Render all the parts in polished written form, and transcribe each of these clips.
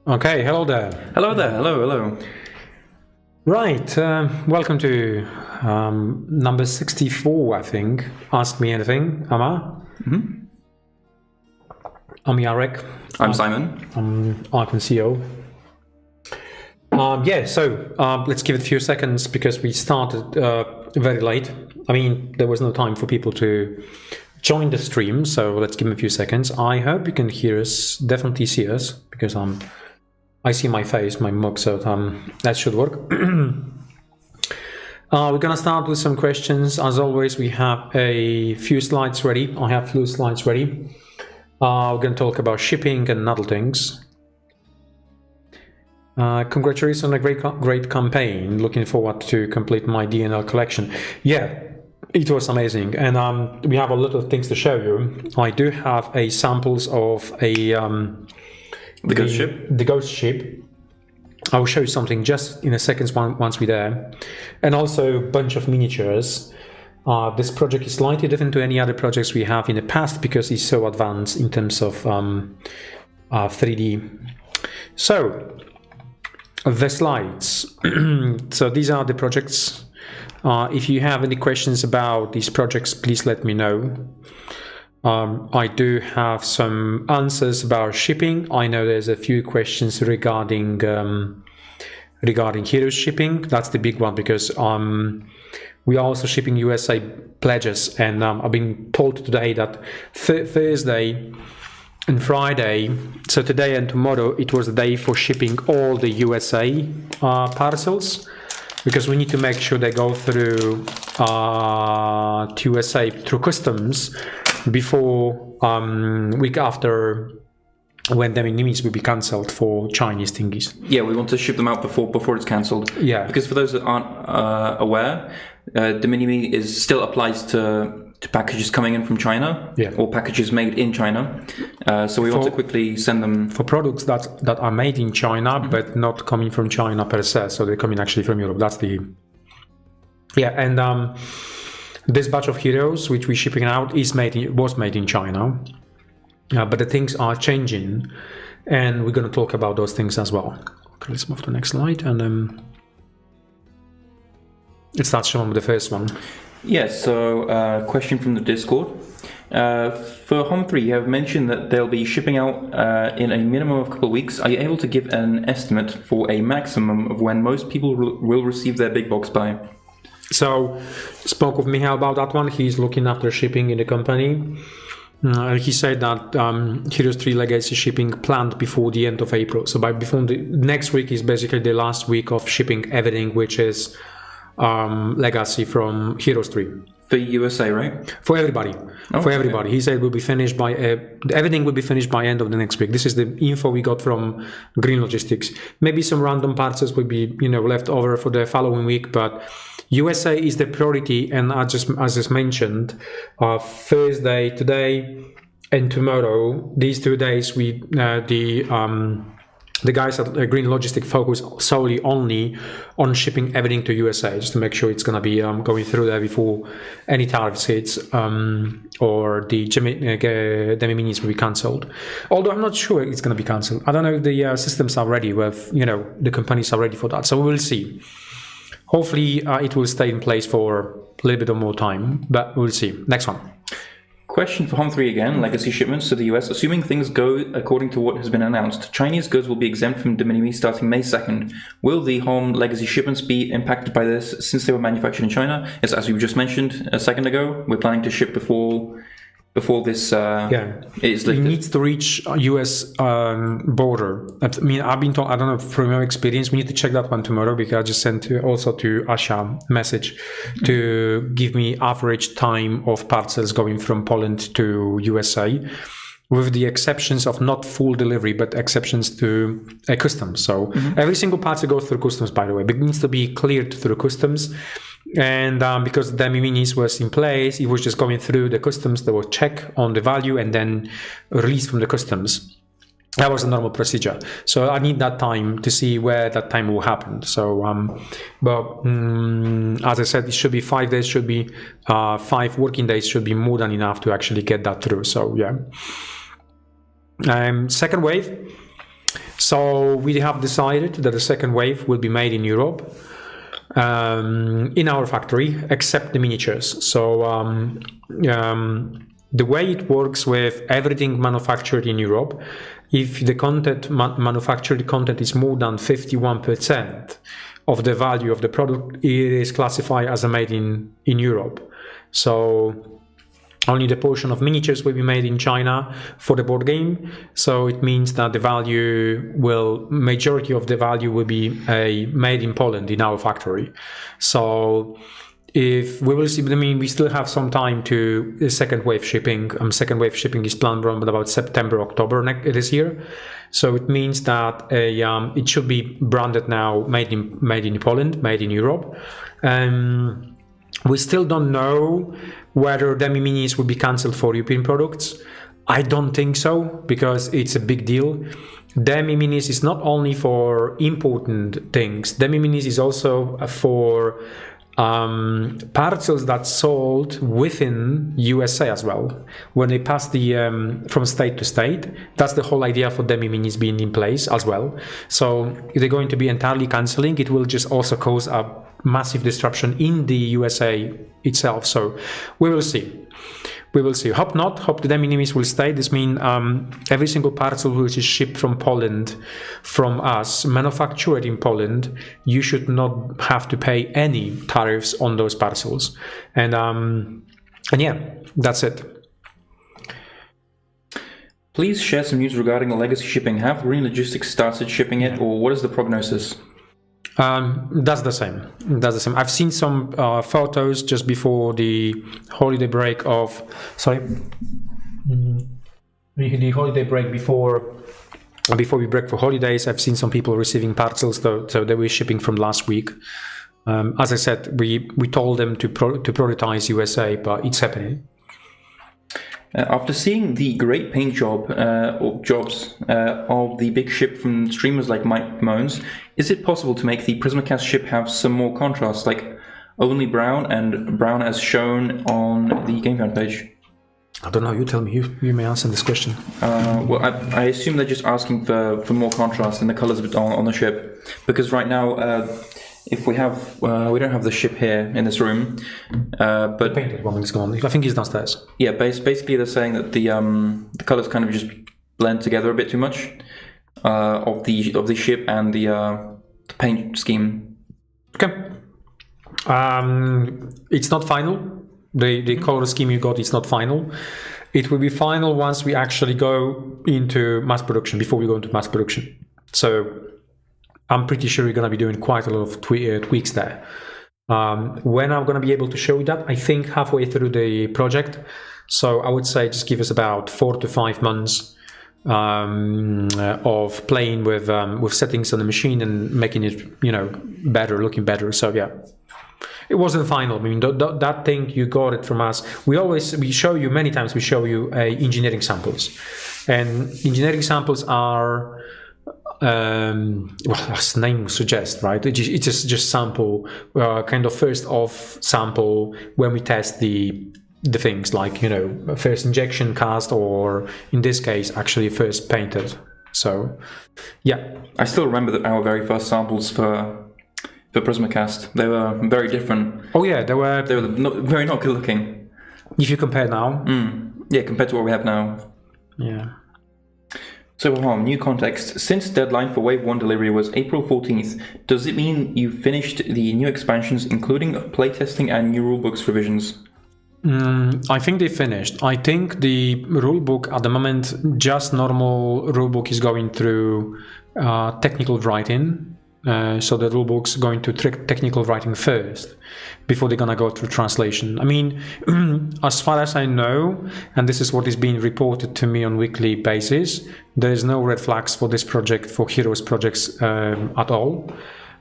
Okay, hello there. Hello there, hello. Right, welcome to number 64, I think. Ask Me Anything, AMA. Mm-hmm. I'm Jarek. I'm Simon. I'm Archon Studio. Let's give it a few seconds because we started very late. I mean, there was no time for people to join the stream, so let's give them a few seconds. I hope you can hear us, definitely see us, because I see my face, my mug, so that should work. We're gonna start with some questions. As always, we have a few slides ready. I have a few slides ready. We're gonna talk about shipping and other things. Congratulations on a great campaign. Looking forward to complete my DNL collection. Yeah, it was amazing, and we have a lot of things to show you. I do have a samples of the ghost ship. I will show you something just in a second once we're there, and also a bunch of miniatures. This project is slightly different to any other projects we have in the past because it's so advanced in terms of 3D. So the slides. So these are the projects. If you have any questions about these projects, please let me know. I do have some answers about shipping. I know there's a few questions regarding Heroes shipping. That's the big one because we are also shipping USA pledges, and I've been told today that Thursday and Friday, so today and tomorrow, it was the day for shipping all the USA parcels, because we need to make sure they go through to USA through customs before week after, when the minimis will be cancelled for Chinese thingies. Yeah, we want to ship them out before it's cancelled. Yeah, because for those that aren't aware, de minimis still applies to packages coming in from China, or packages made in China. So we want to quickly send them for products that are made in China, but not coming from China per se. So they're coming actually from Europe. That's the and this batch of Heroes which we're shipping out was made in China, but the things are changing, and we're going to talk about those things as well. Okay, let's move to the next slide, and let's start showing the first one. Yes, so question from the Discord. For Home 3, you have mentioned that they'll be shipping out in a minimum of a couple of weeks. Are you able to give an estimate for a maximum of when most people will receive their big box buy? So, spoke with Michal about that one. He's looking after shipping in the company. He said that Heroes 3 Legacy shipping planned before the end of April. So before the next week is basically the last week of shipping everything which is Legacy from Heroes 3. For USA, right? For everybody. For everybody. He said will be finished by everything will be finished by end of the next week. This is the info we got from Green Logistics. Maybe some random parcels will be left over for the following week, but USA is the priority. And as just mentioned, Thursday, today, and tomorrow, these 2 days, the guys at Green Logistics focus solely only on shipping everything to USA, just to make sure it's going to be going through there before any tariffs hits, or the minis will be cancelled. Although I'm not sure it's going to be cancelled. I don't know if the systems are ready with, the companies are ready for that. So we will see. Hopefully it will stay in place for a little bit of more time, but we'll see. Next one. Question for Home 3 again, legacy shipments to the US. Assuming things go according to what has been announced, Chinese goods will be exempt from de minimis starting May 2nd. Will the Home legacy shipments be impacted by this since they were manufactured in China? Yes, as you just mentioned a second ago, we're planning to ship before this is lifted. It needs to reach US border. I mean, I've been told, I don't know from your experience, we need to check that one tomorrow, because I just sent also to Asha message to give me average time of parcels going from Poland to USA, with the exceptions of not full delivery, but exceptions to customs. So every single parcel goes through customs, by the way, but it needs to be cleared through customs. And because the minis was in place, it was just going through the customs. They will check on the value and then release from the customs. That was a normal procedure. So I need that time to see where that time will happen. So, as I said, it should be 5 days, should be 5 working days, should be more than enough to actually get that through. So, yeah. Second wave. So we have decided that the second wave will be made in Europe, in our factory, except the miniatures. So the way it works with everything manufactured in Europe, if the content manufactured content is more than 51% of the value of the product, it is classified as a made in Europe. So only the portion of miniatures will be made in China for the board game. So it means that majority of the value will be made in Poland in our factory. So if we will see, I mean, we still have some time to second wave shipping. Second wave shipping is planned around about September, October this year. So it means that it should be branded now made in Poland, made in Europe. We still don't know whether Demi Minis will be cancelled for European products. I don't think so, because it's a big deal. Demi Minis is not only for important things. Demi Minis is also for parcels that sold within USA as well. When they pass from state to state, that's the whole idea for Demi Minis being in place as well. So if they're going to be entirely cancelling, it will just also cause a massive disruption in the USA itself. So we will see. We will see. Hope not. Hope the Demi Minis will stay. This means every single parcel which is shipped from Poland, from us, manufactured in Poland, you should not have to pay any tariffs on those parcels. And yeah, that's it. Please share some news regarding the legacy shipping. Have Green Logistics started shipping it, or what is the prognosis? That's the same. I've seen some photos just before the holiday break the holiday break before we break for holidays. I've seen some people receiving parcels, so they were shipping from last week. As I said, we told them to prioritize USA, but it's happening. After seeing the great paint jobs of the big ship from streamers like Mike Moans, is it possible to make the Prismacast ship have some more contrast, like only brown and brown as shown on the game fan page? I don't know, you tell me, you may answer this question. Well, I assume they're just asking for more contrast in the colors on the ship, because right now, if we have, we don't have the ship here in this room, but the painted one is gone. I think it's downstairs. Yeah, basically they're saying that the colors kind of just blend together a bit too much of the ship and the paint scheme. Okay. It's not final. The color scheme you got is not final. It will be final once we actually go into mass production. Before we go into mass production, so I'm pretty sure we're going to be doing quite a lot of tweaks there. When I'm going to be able to show you that, I think halfway through the project. So I would say just give us about 4 to 5 months of playing with settings on the machine and making it, better, looking better. So yeah, it wasn't final. I mean, that thing, you got it from us. We show you many times. We show you engineering samples, and engineering samples are. Well, as the name suggests, right? It's just sample, kind of first off sample when we test the things like first injection cast, or in this case actually first painted. So yeah, I still remember our very first samples for Prismacast. They were very different. Oh yeah, they were very not good looking. If you compare now, yeah, compared to what we have now. Yeah. So, new context. Since deadline for Wave 1 delivery was April 14th, does it mean you finished the new expansions, including playtesting and new rulebooks revisions? I think they finished. I think the rulebook at the moment, just normal rulebook, is going through technical writing. So the rulebook's going to technical writing first before they're gonna go through translation. I mean, as far as I know, and this is what is being reported to me on weekly basis, there is no red flags for this project, for Heroes projects at all.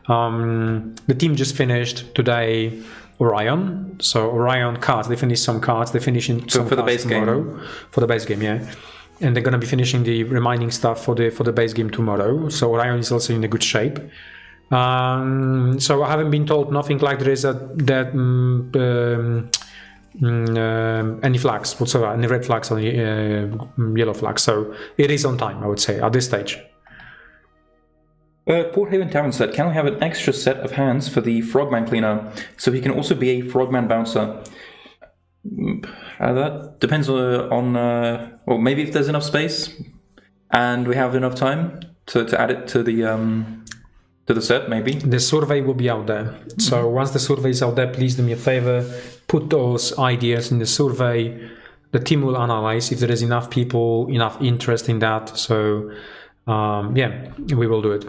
The team just finished today Orion. So Orion cards, they finished some cards. They're finishing some for the base tomorrow. Game. For the base game, yeah. And they're gonna be finishing the remaining stuff for the base game tomorrow. So Orion is also in a good shape. So I haven't been told nothing like there is any flags whatsoever, any red flags or yellow flags. So it is on time, I would say, at this stage. Porthaven Tavern said, can I have an extra set of hands for the Frogman Cleaner, so he can also be a Frogman Bouncer? That depends on well, maybe if there's enough space, and we have enough time to add it to the set, maybe. The survey will be out there. So once the survey is out there, please do me a favor, put those ideas in the survey. The team will analyze if there is enough people, enough interest in that. So yeah, we will do it.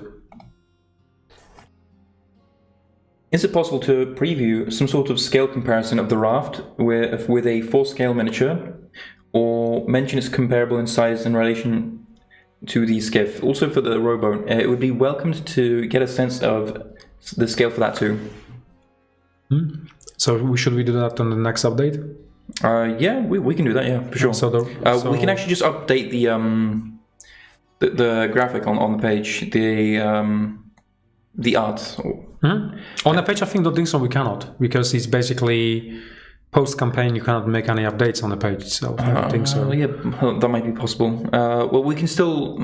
Is it possible to preview some sort of scale comparison of the raft with a full scale miniature, or mention it's comparable in size in relation to the skiff? Also for the rowboat, it would be welcomed to get a sense of the scale for that too. So should we do that on the next update? Yeah, we can do that. Yeah, for sure. So we can actually just update the graphic on the page, the art. On the page, I don't think so. We cannot, because it's basically post-campaign. You cannot make any updates on the page, so I don't think so. Yeah, that might be possible. Well, we can still.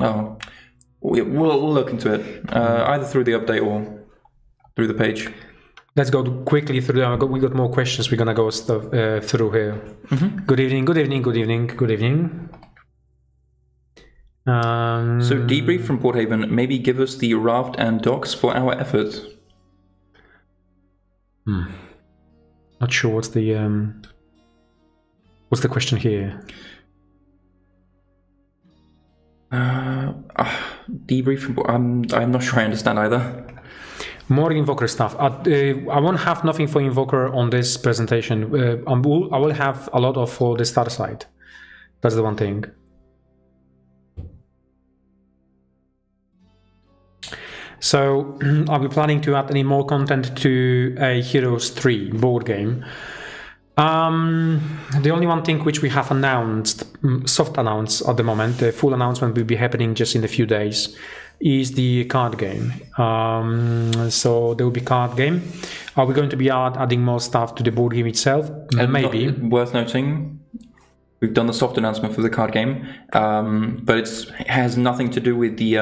We'll look into it either through the update or through the page. Let's go quickly through. We got more questions. We're gonna go through here. Good evening. Good evening. Good evening. Good evening. So debrief from Porthaven. Maybe give us the raft and docks for our effort. Not sure what's the question here. Debrief from. I'm not sure I understand either. More Invoker stuff. I won't have nothing for Invoker on this presentation. I will have a lot for the Starcide. That's the one thing. So I'll be planning to add any more content to a Heroes 3 board game. The only one thing which we have announced, soft announced at the moment, the full announcement will be happening just in a few days, is the card game. So there will be card game. Are we going to be adding more stuff to the board game itself? And maybe. Worth noting, we've done the soft announcement for the card game, but it has nothing to do with the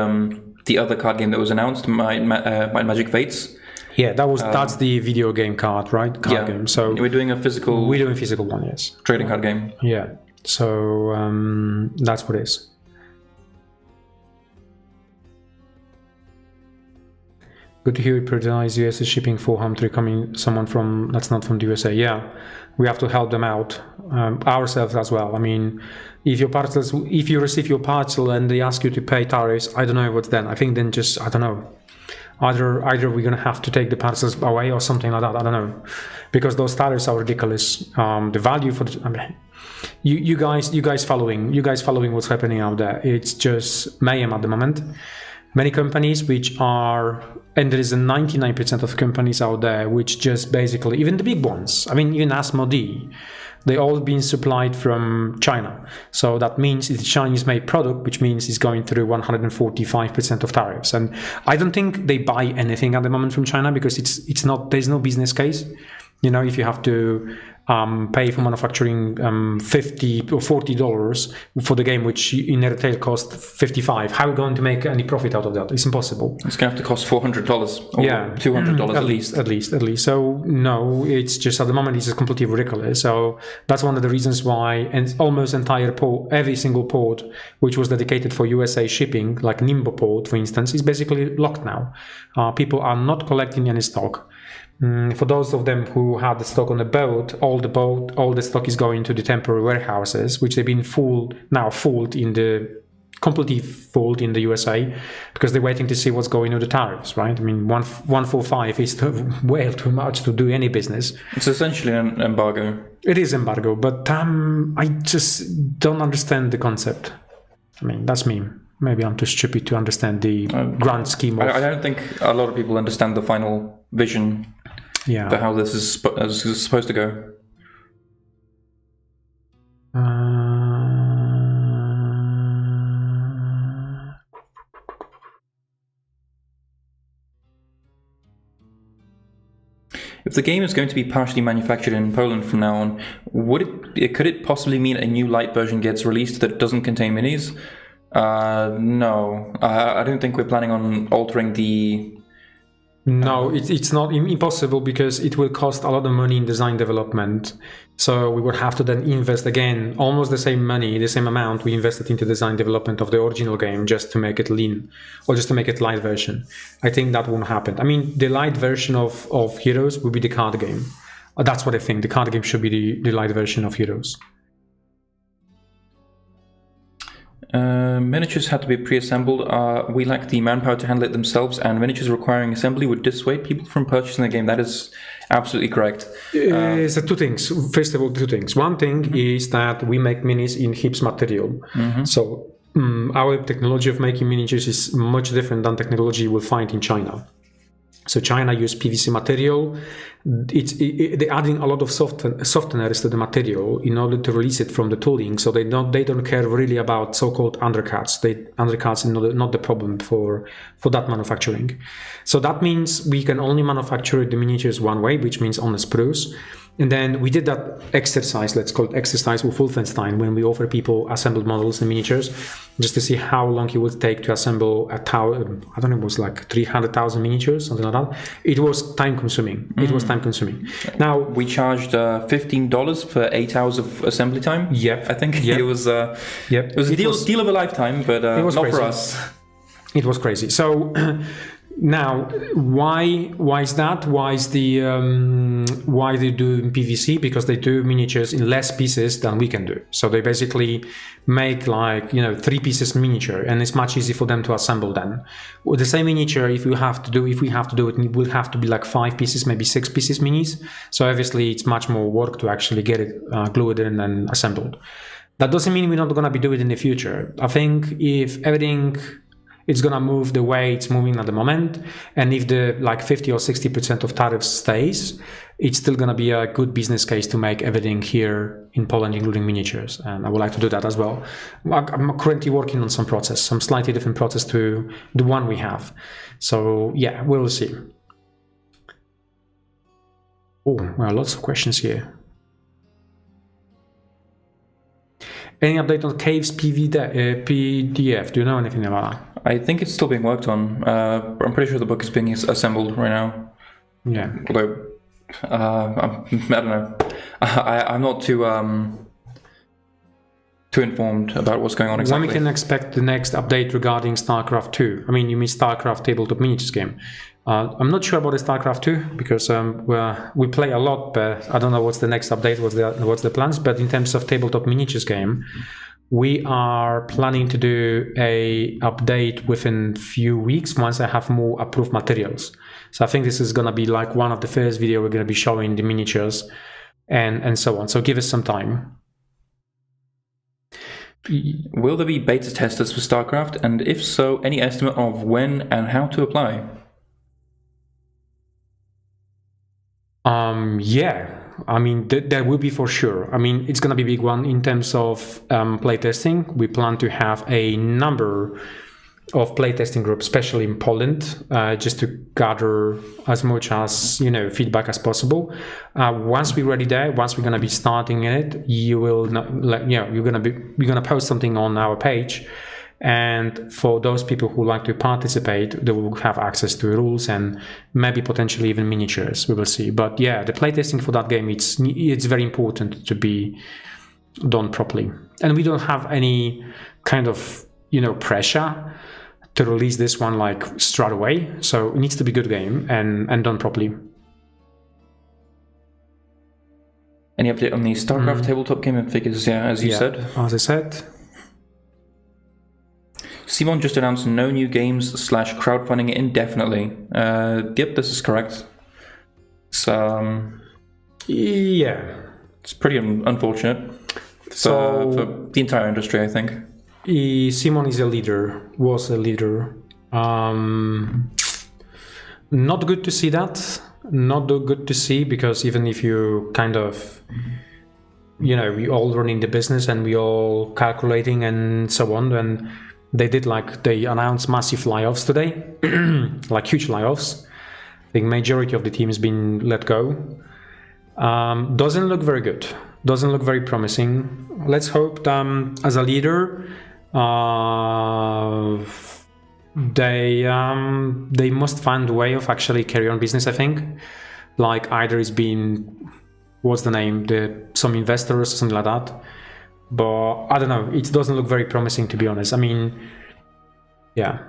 other card game that was announced, Might Magic Fates. Yeah, that's the video game card, right? Card game. So we're doing a physical. We're doing physical one, yes. Trading card game. Yeah. So that's what it is. Good to hear you prioritize US shipping for Hum3 coming someone from that's not from the USA. Yeah, we have to help them out ourselves as well. I mean, if you receive your parcel and they ask you to pay tariffs, I don't know what's then. I think then just I don't know. Either we're gonna have to take the parcels away or something like that. I don't know, because those tariffs are ridiculous. The value for I mean, you guys following what's happening out there. It's just mayhem at the moment. Many companies which are, and there is a 99% of companies out there which just basically, even the big ones, I mean, even Asmodee, they all been supplied from China. So that means it's a Chinese-made product, which means it's going through 145% of tariffs. And I don't think they buy anything at the moment from China, because it's not, there's no business case. You know, if you have to pay for manufacturing $50 or $40 for the game, which in retail cost $55, how are we going to make any profit out of that? It's impossible. It's going to have to cost $400 or $200 at least. So no, it's just at the moment it's just completely ridiculous. So that's one of the reasons why, and almost entire port, every single port which was dedicated for USA shipping, like Nimbo port, for instance, is basically locked now. People are not collecting any stock. For those of them who had the stock on the boat, all the stock is going to the temporary warehouses, which they've been completely full in the USA, because they're waiting to see what's going on the tariffs, right? I mean, 145 is way too much to do any business. It's essentially an embargo. It is embargo, but I just don't understand the concept. I mean, that's me. Maybe I'm too stupid to understand the grand scheme of... I don't think a lot of people understand the final vision for how this is supposed to go. If the game is going to be partially manufactured in Poland from now on, could it possibly mean a new light version gets released that doesn't contain minis? No, I don't think we're planning on altering the. No, it's not impossible because it will cost a lot of money in design development. So we would have to then invest again almost the same money, the same amount we invested into design development of the original game just to make it lean or just to make it light version. I think that won't happen. I mean, the light version of Heroes will be the card game. That's what I think. The card game should be the light version of Heroes. Miniatures had to be pre-assembled. We lack the manpower to handle it themselves, and miniatures requiring assembly would dissuade people from purchasing the game. That is absolutely correct. So two things. First of all, two things. One thing is that we make minis in HIPS material. So our technology of making miniatures is much different than technology you will find in China. So China use PVC material. They're adding a lot of softeners to the material in order to release it from the tooling. So they don't care really about so-called undercuts. Undercuts are not the problem for that manufacturing. So that means we can only manufacture the miniatures one way, which means on the sprues. And then we did that exercise, let's call it exercise with Wolfenstein, when we offer people assembled models and miniatures, just to see how long it would take to assemble a tower. I don't know, it was like 300,000 miniatures, something like that. It was time consuming. It was time consuming. Now we charged $15 for 8 hours of assembly time. Yep. I think it was. It was a deal of a lifetime, but not crazy for us. It was crazy. So. Now, why is that? Why they do PVC? Because they do miniatures in less pieces than we can do. So they basically make 3 pieces miniature, and it's much easier for them to assemble then. With the same miniature, if we have to do it, it will have to be like 5 pieces, maybe 6 pieces minis. So obviously it's much more work to actually get it glued in and assembled. That doesn't mean we're not going to be doing it in the future. I think if everything it's gonna move the way it's moving at the moment, and if the 50 or 60% of tariffs stays, it's still gonna be a good business case to make everything here in Poland, including miniatures, and I would like to do that as well. I'm currently working on some slightly different process to the one we have. So yeah, we'll see. Oh, well, lots of questions here. Any update on Caves PDF? Do you know anything about that? I think it's still being worked on. I'm pretty sure the book is being assembled right now. Yeah. Although, I don't know. I'm not too informed about what's going on exactly. When we can expect the next update regarding StarCraft 2? I mean, you mean StarCraft tabletop miniatures game. I'm not sure about the StarCraft 2 because we play a lot, but I don't know what's the next update, what's the plans. But in terms of tabletop miniatures game, we are planning to do a update within few weeks once I have more approved materials. So I think this is gonna be like one of the first video we're gonna be showing the miniatures and so on. So give us some time. Will there be beta testers for StarCraft? And if so, any estimate of when and how to apply? Yeah, I mean, there will be for sure. I mean, it's going to be a big one in terms of playtesting. We plan to have a number of playtesting groups, especially in Poland, just to gather as much as feedback as possible. Once we're ready there, once we're going to be starting it, you will we're going to post something on our page. And for those people who like to participate, they will have access to rules and maybe potentially even miniatures. We will see. But yeah, the playtesting for that game, it's very important to be done properly. And we don't have any kind of pressure to release this one straight away. So it needs to be a good game and done properly. Any update on the StarCraft tabletop game and figures? Yeah, as you said. As I said. Simon just announced no new games / crowdfunding indefinitely. Yep, this is correct. So, yeah. It's pretty unfortunate for the entire industry, I think. Simon is a leader, was a leader. Not good to see that. Not good to see, because even if you kind of, we all running the business and we all calculating and so on, and they announced massive layoffs today, huge layoffs. I think majority of the team has been let go. Doesn't look very good. Doesn't look very promising. Let's hope as a leader They must find a way of actually carry on business, I think. Like either it's been, what's the name, some investors or something like that. But I don't know, it doesn't look very promising, to be honest. I mean, yeah.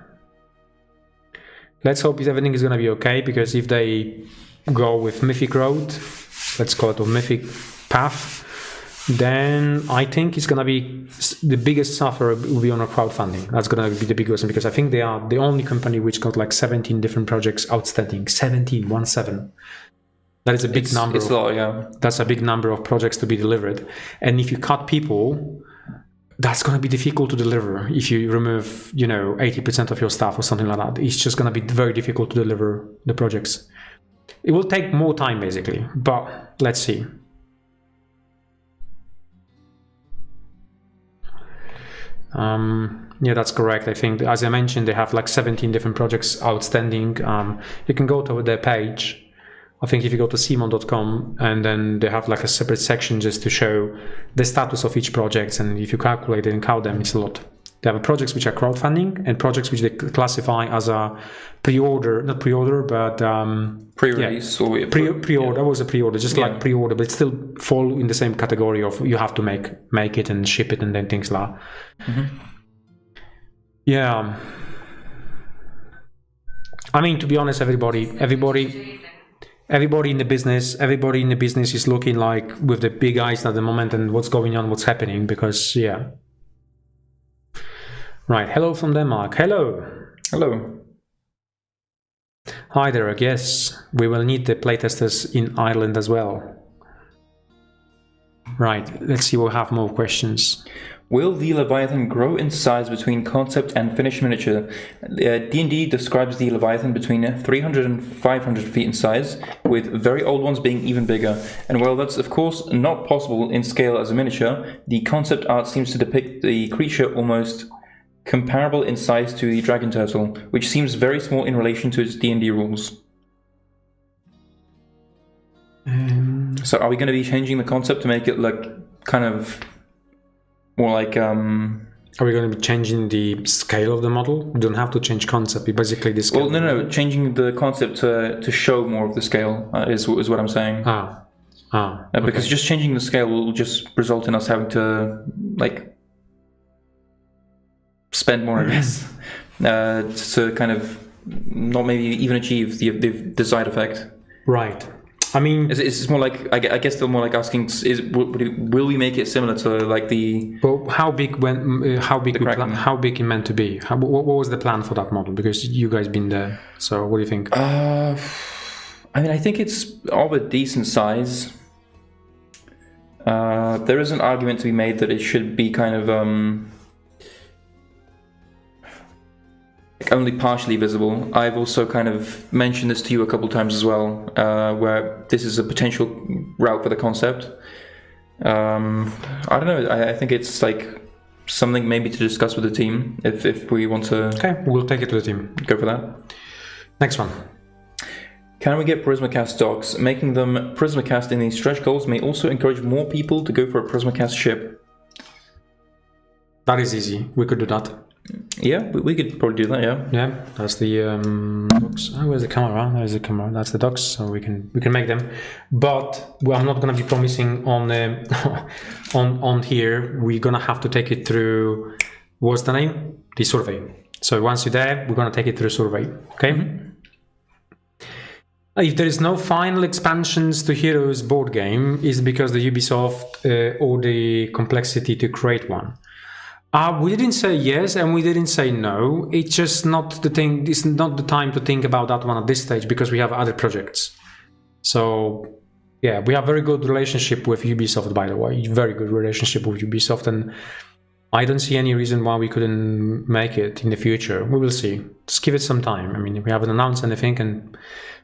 Let's hope everything is going to be okay, because if they go with Mythic Road, let's call it a Mythic Path, then I think it's going to be the biggest sufferer will be on a crowdfunding. That's going to be the biggest one, because I think they are the only company which got like 17 different projects outstanding. 17. That is a big number. It's a lot, yeah. That's a big number of projects to be delivered. And if you cut people, that's going to be difficult to deliver. If you remove, 80% of your staff or something like that, it's just going to be very difficult to deliver the projects. It will take more time, basically, but let's see. Yeah, that's correct. I think, as I mentioned, they have like 17 different projects outstanding. You can go to their page. I think if you go to simon.com, and then they have like a separate section just to show the status of each project, and if you calculate it and count them, it's a lot. They have projects which are crowdfunding and projects which they classify as a pre-order, not pre-order, but pre-release, or pre-order. That was a pre-order, just like pre-order, but it still fall in the same category of you have to make it and ship it and then things like that. Mm-hmm. Yeah. I mean, to be honest, everybody in the business is looking like with the big eyes at the moment and what's going on, what's happening, because right. Hello from Denmark. Hello. Hi there. Yes, we will need the playtesters in Ireland as well. Right. Let's see. We'll have more questions. Will the Leviathan grow in size between concept and finished miniature? D&D describes the Leviathan between 300 and 500 feet in size, with very old ones being even bigger. And while that's of course not possible in scale as a miniature, the concept art seems to depict the creature almost comparable in size to the dragon turtle, which seems very small in relation to its D&D rules. So are we going to be changing the concept to make it look kind of more like... Are we going to be changing the scale of the model? We don't have to change concept, we basically the scale. Well, no, changing the concept to show more of the scale is what I'm saying. Because just changing the scale will just result in us having to, spend more, I guess, to kind of not maybe even achieve the desired effect. Right. I mean, it's more like, I guess they're more like asking, will we make it similar to like the... Well, how big it meant to be? What was the plan for that model? Because you guys been there, so what do you think? I mean, I think it's of a decent size. There is an argument to be made that it should be kind of only partially visible. I've also kind of mentioned this to you a couple times as well, where this is a potential route for the concept. I don't know, I think it's like something maybe to discuss with the team if we want to... Okay, we'll take it to the team. Go for that. Next one. Can we get Prismacast docks? Making them Prismacast in these stretch goals may also encourage more people to go for a Prismacast ship. That is easy, we could do that. Yeah, we could probably do that, yeah. Yeah, that's the docks. Oh, where's the camera? There's the camera. That's the docks, so we can make them. But I'm not gonna be promising on on here. We're gonna have to take it through, what's the name? The survey. So once you're there, we're gonna take it through survey. Okay. Mm-hmm. If there is no final expansions to Heroes board game, is because the Ubisoft or the complexity to create one. We didn't say yes and we didn't say no. It's just not the thing. It's not the time to think about that one at this stage because we have other projects. So yeah, we have very good relationship with Ubisoft, by the way. Very good relationship with Ubisoft, and I don't see any reason why we couldn't make it in the future. We will see. Just give it some time. I mean, we haven't announced anything,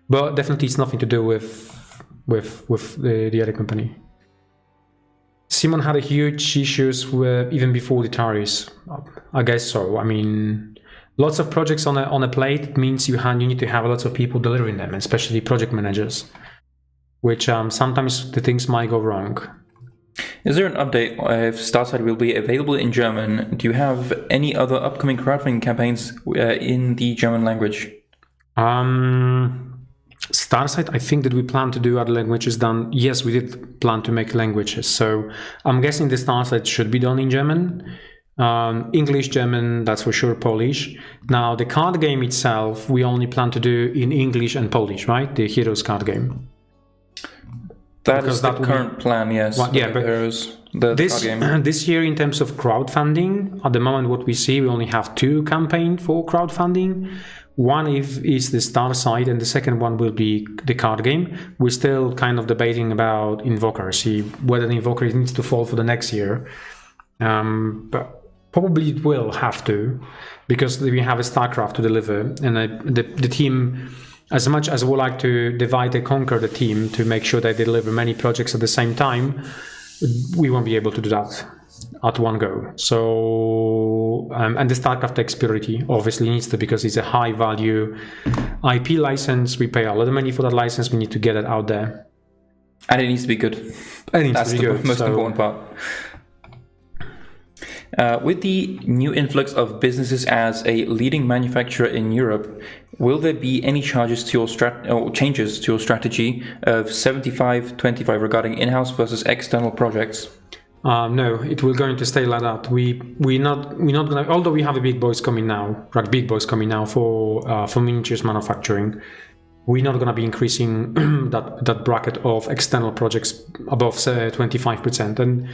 but definitely it's nothing to do with the other company. Simon had a huge issues with even before the Tariffs. I guess so. I mean, lots of projects on a plate means you need to have lots of people delivering them, especially project managers, which sometimes the things might go wrong. Is there an update if Starcide will be available in German? Do you have any other upcoming crowdfunding campaigns in the German language? Starcide, I think that we plan to do other languages done. Yes, we did plan to make languages. So I'm guessing the Starcide should be done in German. English, German, that's for sure, Polish. Now, the card game itself, we only plan to do in English and Polish, right? The Heroes card game. That is the current plan, yes. Well, yeah, but Heroes, the this, card game. this year, in terms of crowdfunding, at the moment, what we see, we only have 2 campaigns for crowdfunding. One is the Starcide, and the second one will be the card game. We're still kind of debating about Invoker, see whether the Invoker needs to fall for the next year. But probably it will have to, because we have a StarCraft to deliver, and the team, as much as we would like to divide and conquer the team to make sure that they deliver many projects at the same time, we won't be able to do that at one go. So, and the StarCraft takes priority, obviously needs to, because it's a high value IP license. We pay a lot of money for that license. We need to get it out there. And it needs to be good. That's the most important part. With the new influx of businesses as a leading manufacturer in Europe, will there be any changes to your strategy of 75-25 regarding in-house versus external projects? No, it will going to stay like that. We're not gonna. Although we have big boys coming now for miniatures manufacturing, we're not gonna be increasing that bracket of external projects above 25%. And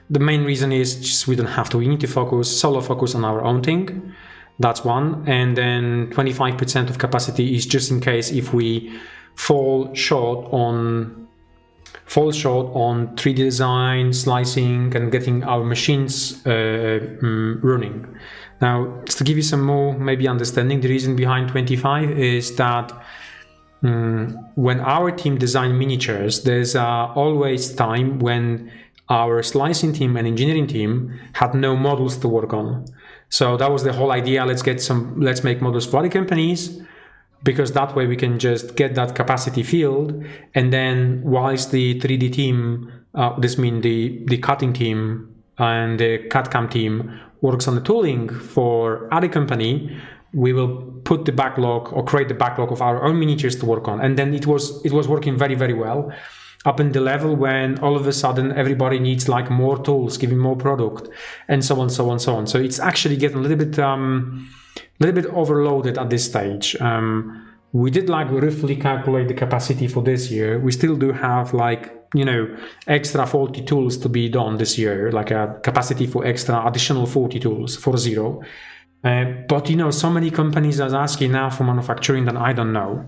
the main reason is just we don't have to. We need to solo focus on our own thing. That's one. And then 25% of capacity is just in case if we fall short on 3D design, slicing, and getting our machines running. Now, just to give you some more maybe understanding, the reason behind 25 is that when our team design miniatures, there's always time when our slicing team and engineering team had no models to work on. So that was the whole idea. Let's make models for other companies, because that way we can just get that capacity filled. And then whilst the 3D team, this means the cutting team and the CAD/CAM team works on the tooling for other company, we will put the backlog or create the backlog of our own miniatures to work on. And then it was working very, very well, up in the level when all of a sudden everybody needs like more tools, giving more product, and so on, so on, so on. So it's actually getting a little bit overloaded at this stage. We did roughly calculate the capacity for this year. We still do have extra 40 tools to be done this year, like a capacity for extra additional 40 tools, 40. But so many companies are asking now for manufacturing that I don't know.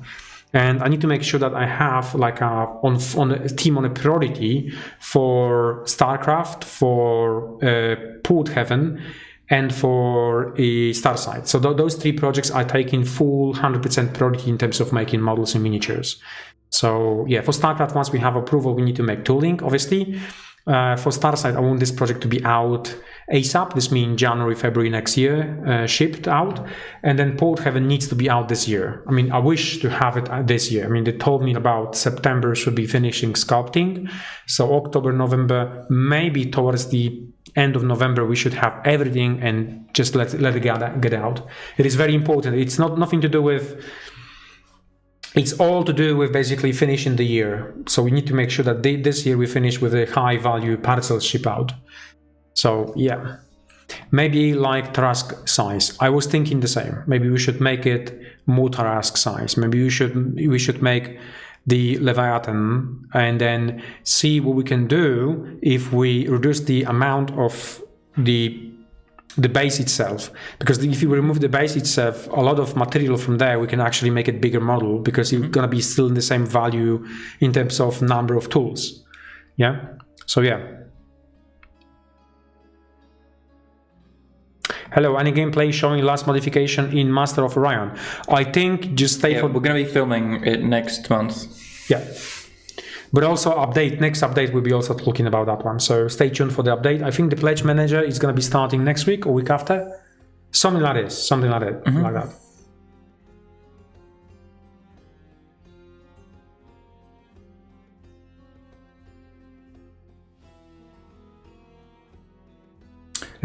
And I need to make sure that I have on a team on a priority for StarCraft, for Porthaven, and for a Starcide. So those 3 projects are taking full 100% priority in terms of making models and miniatures. So yeah, for StarCraft, once we have approval, we need to make tooling, obviously. For Starcide, I want this project to be out ASAP. This means January, February next year, shipped out. And then Porthaven needs to be out this year. I mean, I wish to have it this year. I mean, they told me about September should be finishing sculpting. So October, November, maybe towards the end of November, we should have everything and just let it get out. It is very important. It's nothing to do with... It's all to do with basically finishing the year. So we need to make sure that this year we finish with a high value parcel ship out. So yeah, maybe like Tarask size. I was thinking the same. Maybe we should make it more Tarask size. Maybe we should make the Leviathan and then see what we can do if we reduce the amount of the base itself, because if you remove the base itself, a lot of material from there, we can actually make it bigger model, because it's gonna be still in the same value in terms of number of tools. Yeah, so yeah. Hello, any gameplay showing last modification in Master of Orion? I think just stay for... We're gonna be filming it next month. Yeah. But also next update will be also talking about that one. So stay tuned for the update. I think the Pledge Manager is going to be starting next week or week after. Something like this. Like that.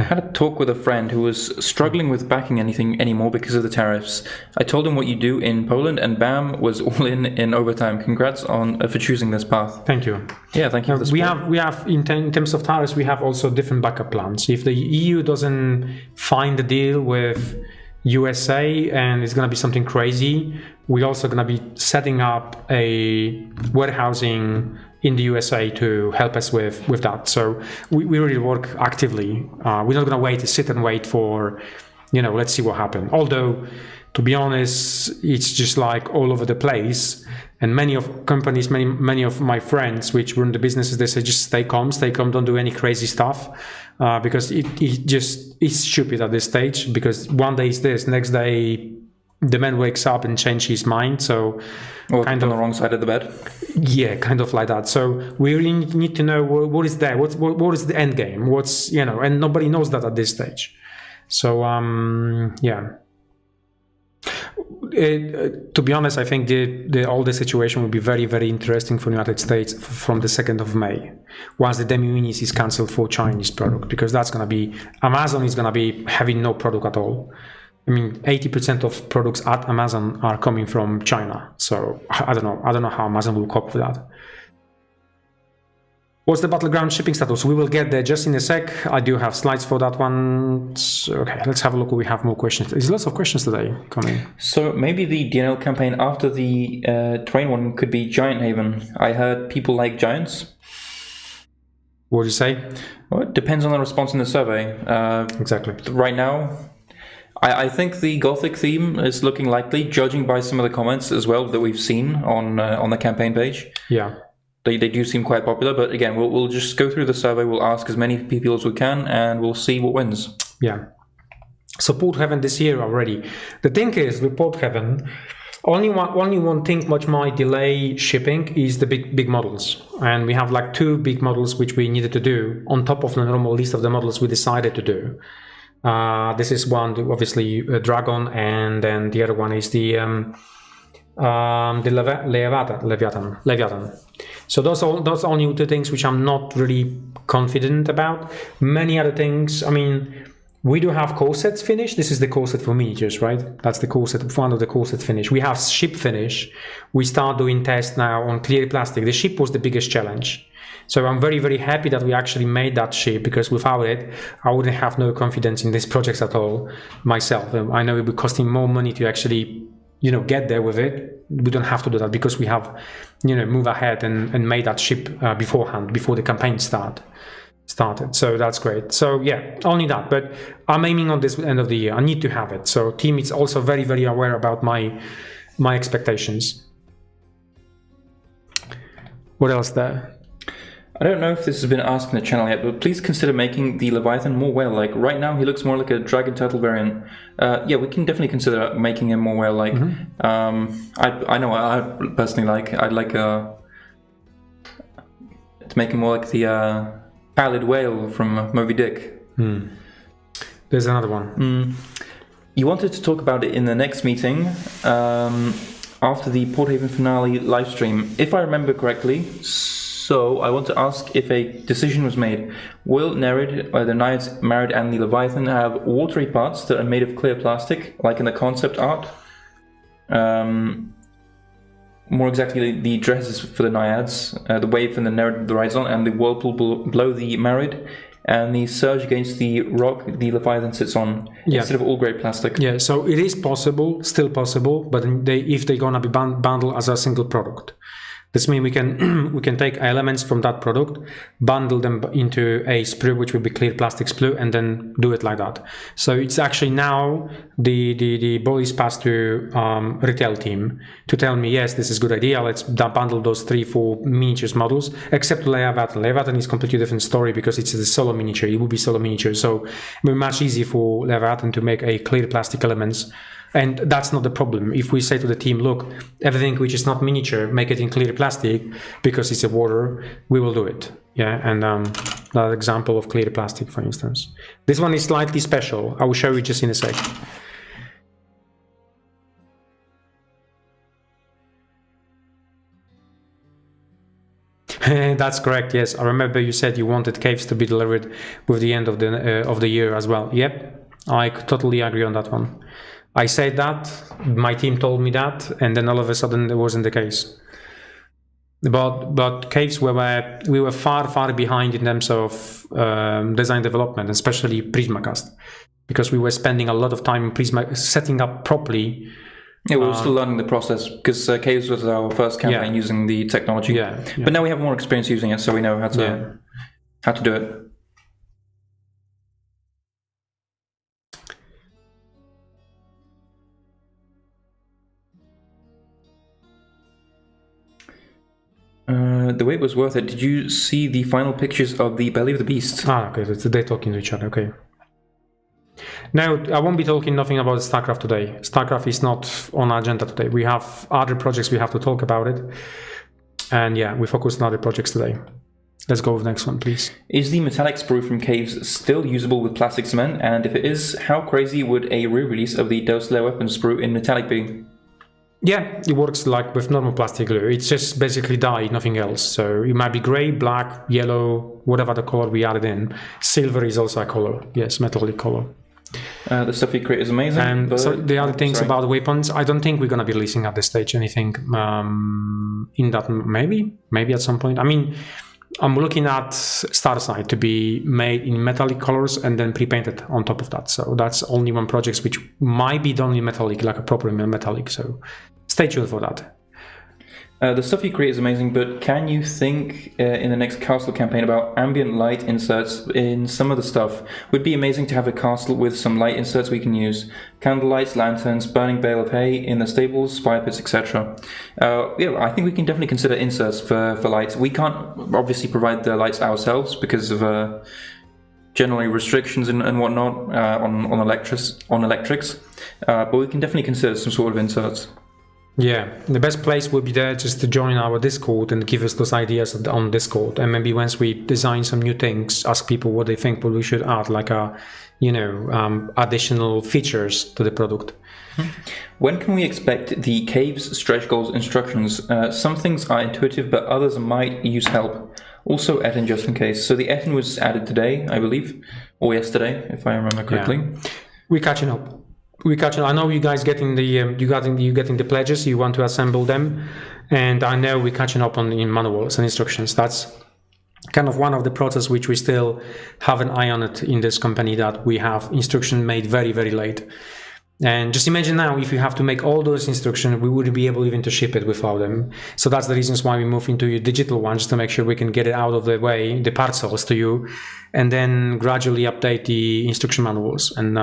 I had a talk with a friend who was struggling with backing anything anymore because of the tariffs. I told him what you do in Poland, and bam, was all in overtime. Congrats for choosing this path. Thank you. Yeah, thank you for the support. We have in terms of tariffs, we have also different backup plans. If the EU doesn't find a deal with USA and it's going to be something crazy, we're also going to be setting up a warehousing in the USA to help us with that. So we really work actively. We're not going to sit and wait for, let's see what happens. Although, to be honest, it's just like all over the place. And many of companies, many of my friends which run the businesses, they say just stay calm, don't do any crazy stuff, because it's stupid at this stage. Because one day is this, next day the man wakes up and changes his mind. So kind of on the wrong side of the bed. Yeah, kind of like that. So we really need to know what is there, what is the end game, and nobody knows that at this stage. So yeah. To be honest, I think all the situation will be very, very interesting for the United States from the 2nd of May, once the de minimis is cancelled for Chinese product, because that's going to be, Amazon is going to be having no product at all. I mean, 80% of products at Amazon are coming from China. So I don't know how Amazon will cope with that. What's the battleground shipping status? We will get there just in a sec. I do have slides for that one. Okay, let's have a look. We have more questions. There's lots of questions today coming. So maybe the DNL campaign after the terrain one could be Giant Haven. I heard people like giants. What do you say? Well, it depends on the response in the survey. Exactly. Right now, I think the Gothic theme is looking likely, judging by some of the comments as well that we've seen on the campaign page. Yeah. They do seem quite popular, but again, we'll just go through the survey, we'll ask as many people as we can, and we'll see what wins. Yeah. So Porthaven this year already. The thing is, with Porthaven, only one thing which might delay shipping is the big models. And we have like 2 big models which we needed to do on top of the normal list of the models we decided to do. This is one, obviously, Dragon, and then the other one is the Leviathan. So those only 2 things which I'm not really confident about. Many other things, I mean, we do have core sets finished. This is the core set for miniatures, right? That's the core set, one of the core set finish. We have ship finish. We start doing tests now on clear plastic. The ship was the biggest challenge. So I'm very, very happy that we actually made that ship, because without it, I wouldn't have no confidence in these projects at all myself. I know it would be costing more money to actually get there with it. We don't have to do that because we have, move ahead and made that ship beforehand, before the campaign started. So that's great. So yeah, only that. But I'm aiming on this end of the year. I need to have it. So team is also very, very aware about my expectations. What else there? I don't know if this has been asked in the channel yet, but please consider making the Leviathan more whale-like. Right now, he looks more like a dragon turtle variant. Yeah, we can definitely consider making him more whale-like. I know what I personally like. I'd like to make him more like the pallid whale from Moby Dick. There's another one. You wanted to talk about it in the next meeting after the Porthaven finale livestream, if I remember correctly. So I want to ask if a decision was made. Will Nerid, the Naiads, Marid, and the Leviathan have watery parts that are made of clear plastic, like in the concept art? More exactly, the dresses for the Naiads, the wave from the Nerid, the Horizon, and the whirlpool below the Marid, and the surge against the rock the Leviathan sits on, instead of all grey plastic. Yeah, so it is possible, still possible, but if they're gonna be bundled as a single product. This means we can take elements from that product, bundle them into a sprue, which will be clear plastic sprue, and then do it like that. So it's actually now the ball is passed to retail team to tell me, yes, this is a good idea. Let's bundle those 3-4 miniatures models, except Leviathan. Leviathan is completely different story because it's a solo miniature. It will be solo miniature, so it will be much easier for Leviathan to make a clear plastic elements. And that's not the problem. If we say to the team, look, everything which is not miniature, make it in clear plastic because it's a water, we will do it. Yeah, and that example of clear plastic, for instance. This one is slightly special. I will show you just in a sec. That's correct. Yes, I remember you said you wanted caves to be delivered with the end of the year as well. Yep, I totally agree on that one. I said that, my team told me that, and then all of a sudden it wasn't the case. But caves we were far behind in terms of design development, especially Prismacast, because we were spending a lot of time in Prisma setting up properly. Yeah, we were still learning the process because Caves was our first campaign using the technology. Yeah. But now we have more experience using it, so we know how to do it. The wait was worth it. Did you see the final pictures of the belly of the beast? Okay, they're talking to each other. Okay. Now, I won't be talking nothing about StarCraft today. StarCraft is not on our agenda today. We have other projects we have to talk about it. And yeah, we focus on other projects today. Let's go with the next one, please. Is the metallic sprue from Caves still usable with plastic cement? And if it is, how crazy would a re-release of the Dose Layer Weapon sprue in metallic be? Yeah, it works like with normal plastic glue. It's just basically dye, nothing else. So it might be gray, black, yellow, whatever the color we added in. Silver is also a color. Yes, metallic color. The stuff you create is amazing. And so the other things about weapons, I don't think we're going to be releasing at this stage anything in that, maybe at some point. I mean, I'm looking at Starcide to be made in metallic colors and then pre-painted on top of that. So that's only one project which might be done in metallic, like a proper metallic. So stay tuned for that. The stuff you create is amazing, but can you think in the next castle campaign about ambient light inserts in some of the stuff? Would be amazing to have a castle with some light inserts we can use. Candlelights, lanterns, burning bale of hay in the stables, fire pits, etc. Yeah, I think we can definitely consider inserts for lights. We can't obviously provide the lights ourselves because of generally restrictions and whatnot on electrics, but we can definitely consider some sort of inserts. Yeah, the best place would be there just to join our Discord and give us those ideas on Discord, and maybe once we design some new things, ask people what they think what we should add, like additional features to the product. When can we expect the Caves stretch goals instructions? Some things are intuitive, but others might use help. Also Etten, just in case. So the Etten was added today, I believe, or yesterday, if I remember correctly. Yeah. We're catching up. I know you guys getting the pledges. You want to assemble them, and I know we're catching up in manuals and instructions. That's kind of one of the process which we still have an eye on it in this company, that we have instruction made very late. And just imagine now if you have to make all those instructions, we wouldn't be able even to ship it without them. So that's the reasons why we move into a digital one, just to make sure we can get it out of the way, the parcels to you, and then gradually update the instruction manuals. And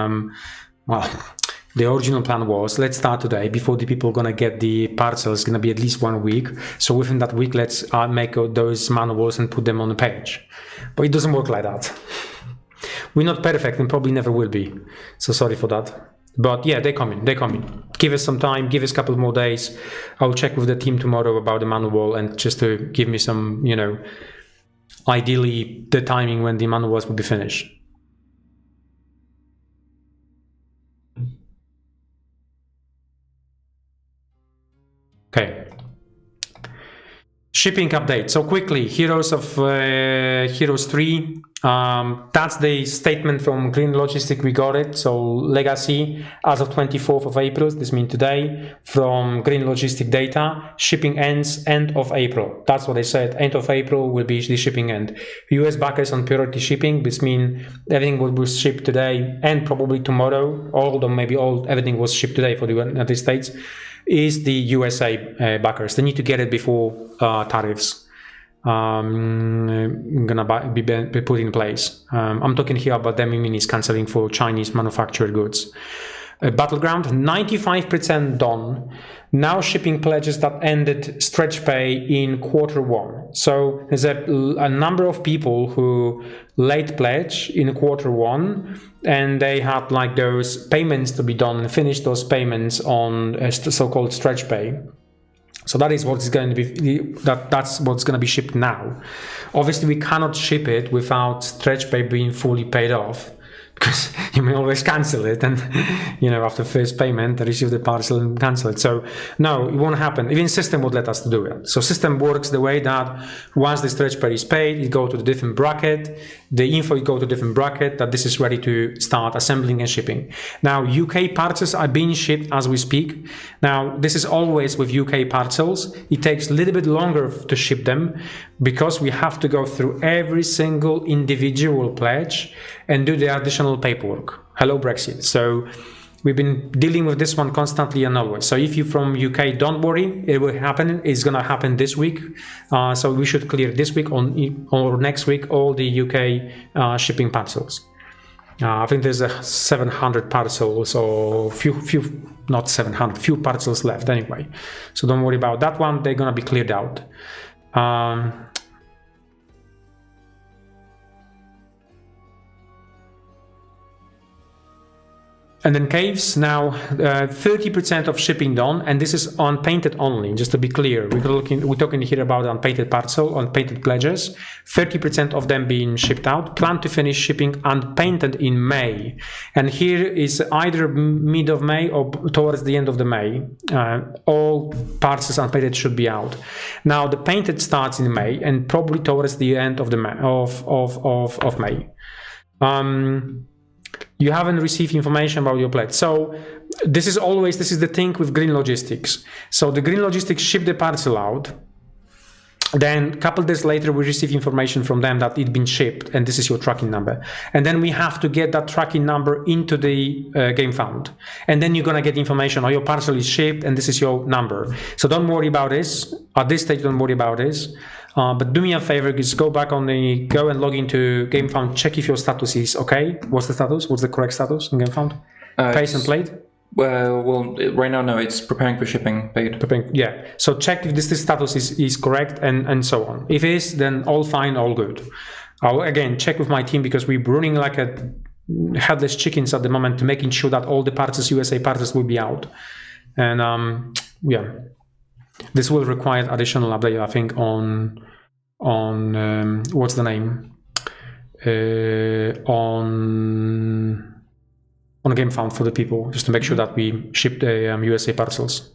the original plan was, let's start today, before the people are going to get the parcels. It's going to be at least 1 week. So within that week, let's make those manuals and put them on the page. But it doesn't work like that. We're not perfect and probably never will be. So sorry for that. But yeah, they're coming. Give us some time, give us a couple more days. I'll check with the team tomorrow about the manual, and just to give me some, ideally the timing when the manuals will be finished. Okay. Shipping update. So quickly, Heroes 3. That's the statement from Green Logistic. We got it. So Legacy as of 24th of April. This means today from Green Logistic data. Shipping ends end of April. That's what they said. End of April will be the shipping end. US backers on priority shipping. This means everything will be shipped today and probably tomorrow. Although maybe everything was shipped today for the United States. Is the USA backers. They need to get it before tariffs gonna be put in place. I'm talking here about the minis cancelling for Chinese manufactured goods. Battleground 95% done. Now shipping pledges that ended stretch pay in Q1. So there's a number of people who late pledge in Q1, and they had like those payments to be done, finish those payments on so-called stretch pay. So that is what's going to be that's what's going to be shipped now. Obviously, we cannot ship it without stretch pay being fully paid off, because you may always cancel it, and after first payment receive the parcel and cancel it. So no, it won't happen. Even system would let us to do it. So system works the way that once the stretch pay is paid, it go to the different bracket, the info go to different bracket, that this is ready to start assembling and shipping. Now UK parcels are being shipped as we speak. Now this is always with UK parcels, it takes a little bit longer to ship them because we have to go through every single individual pledge and do the additional paperwork. Hello Brexit. So we've been dealing with this one constantly and always. So if you're from UK, don't worry, it will happen. It's gonna happen this week. So we should clear this week or next week all the UK shipping parcels. I think there's 700 parcels, or not 700, few parcels left anyway. So don't worry about that one. They're gonna be cleared out. And then caves, now 30% of shipping done, and this is unpainted only, just to be clear. We're talking here about unpainted parcel, unpainted pledges, 30% of them being shipped out, plan to finish shipping unpainted in May. And here is either mid of May or towards the end of the May. All parcels unpainted should be out. Now the painted starts in May and probably towards the end of the May. You haven't received information about your pledge. So this is the thing with Green Logistics. So the Green Logistics ship the parcel out. Then a couple days later, we receive information from them that it's been shipped and this is your tracking number. And then we have to get that tracking number into the game found. And then you're gonna get information, your parcel is shipped and this is your number. So don't worry about this. At this stage, don't worry about this. But do me a favor, just go and log into GameFound, check if your status is okay. What's the status? What's the correct status in GameFound? Paid and played? Well, right now, no, it's preparing for shipping, paid. Yeah, so check if this status is correct and so on. If it is, then all fine, all good. I'll again check with my team because we're running like a headless chickens at the moment to making sure that all the parcels, USA parcels, will be out. And yeah. This will require additional update, I think, on what's the name? On GameFound for the people, just to make sure that we ship the USA parcels.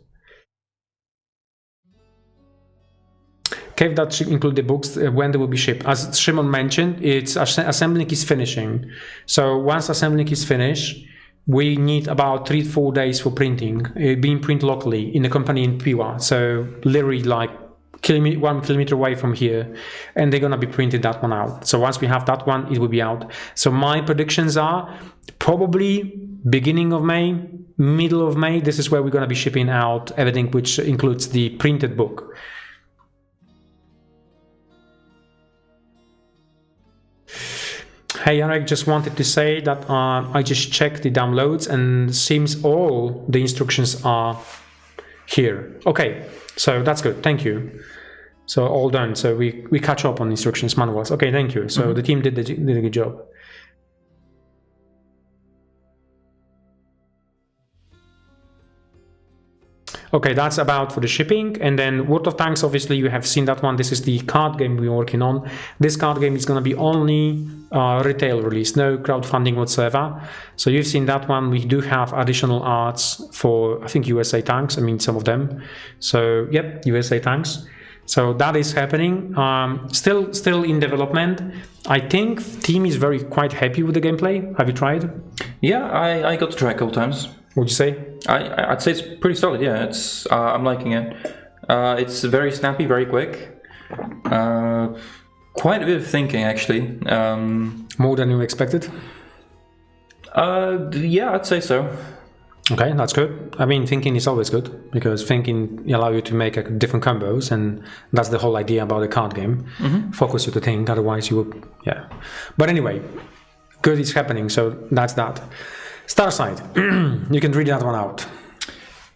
Cave that should include the books when they will be shipped. As Shimon mentioned, it's assembling is finishing. So once assembling is finished, we need about 3-4 days for printing, being printed locally in the company in Piła. So literally like 1 kilometer away from here, and they're gonna be printing that one out. So once we have that one, it will be out. So my predictions are probably beginning of May, middle of May. This is where we're gonna be shipping out everything, which includes the printed book. Hey Jarek, just wanted to say that I just checked the downloads and seems all the instructions are here. Okay, so that's good, thank you. So all done, so we catch up on instructions, manuals. Okay, thank you. So the team did a good job. Okay, that's about for the shipping. And then World of Tanks, obviously you have seen that one. This is the card game we're working on. This card game is going to be only retail release, no crowdfunding whatsoever. So you've seen that one. We do have additional arts for, I think, USA Tanks. I mean, some of them. So yep, USA Tanks. So that is happening. Still in development. I think team is quite happy with the gameplay. Have you tried? Yeah, I got to try a couple times. Would you say? I'd say it's pretty solid. Yeah, it's I'm liking it. It's very snappy, very quick. Quite a bit of thinking, actually. More than you expected? Yeah, I'd say so. Okay, that's good. I mean, thinking is always good because thinking allows you to make different combos, and that's the whole idea about a card game. Focus you to think, otherwise you would, yeah. But anyway, good is happening, so that's that. Starcide, you can read that one out.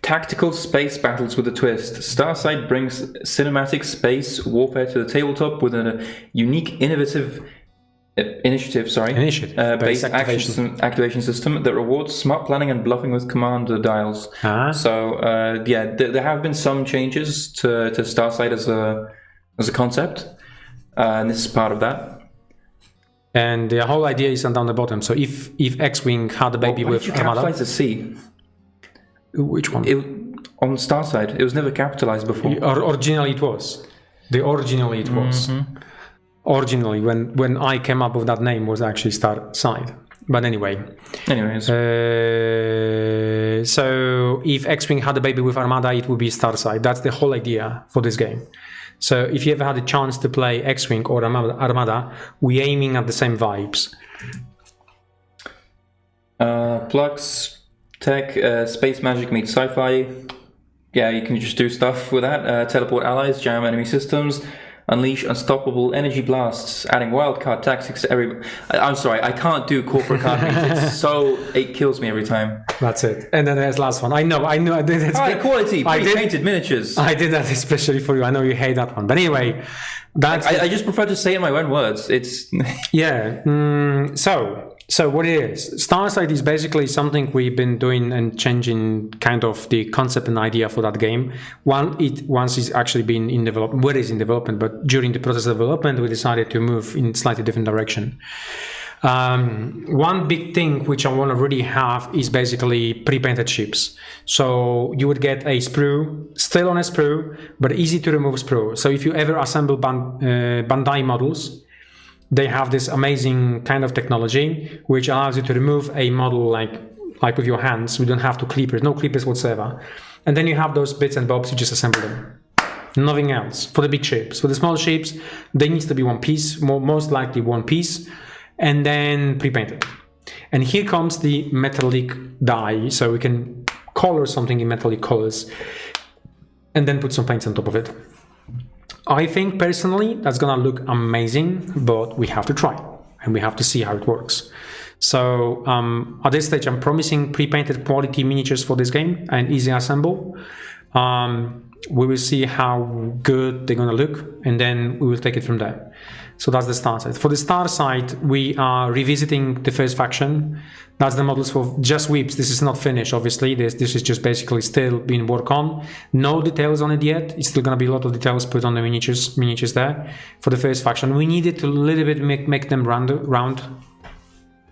Tactical space battles with a twist. Starcide brings cinematic space warfare to the tabletop with a unique, innovative based activation system that rewards smart planning and bluffing with command dials. So yeah, there have been some changes to Starcide as a concept, and this is part of that. And the whole idea is down the bottom. So if X-Wing had a baby with Armada... capitalize the C? Which one? On Starcide. It was never capitalized before. Originally it was. Originally, when I came up with that name, was actually Starcide. But anyways. So if X-Wing had a baby with Armada, it would be Starcide. That's the whole idea for this game. So if you ever had a chance to play X-Wing or Armada, we're aiming at the same vibes. Plux, tech, space magic meets sci-fi. Yeah, you can just do stuff with that. Teleport allies, jam enemy systems, unleash unstoppable energy blasts, adding wildcard tactics to every... I'm sorry, I can't do corporate card meets. It kills me every time. That's it. And then there's the last one. I know. I did it. High quality, pre-painted miniatures. I did that especially for you. I know you hate that one. But anyway, that's... I just prefer to say it in my own words. It's... Yeah. So what it is, Starcide is basically something we've been doing and changing kind of the concept and idea for that game. Once it's actually been in development, but during the process of development, we decided to move in slightly different direction. One big thing which I want to really have is basically pre-painted ships. So you would get a sprue, still on a sprue, but easy to remove sprue. So if you ever assemble Bandai models, they have this amazing kind of technology which allows you to remove a model like with your hands. We don't have to clippers, no clippers whatsoever. And then you have those bits and bobs, you just assemble them. Nothing else. For the big ships. For the small ships, they need to be one piece, most likely one piece, and then pre-painted. And here comes the metallic dye, so we can color something in metallic colors and then put some paints on top of it. I think personally that's gonna look amazing, but we have to try and we have to see how it works. So at this stage, I'm promising pre-painted quality miniatures for this game and easy assemble. We will see how good they're gonna look, and then we will take it from there. So that's the Starcide. For the Starcide, we are revisiting the first faction. That's the models for just whips. This is not finished, obviously. This is just basically still being worked on. No details on it yet. It's still gonna be a lot of details put on the miniatures there. For the first faction, we needed to a little bit make them round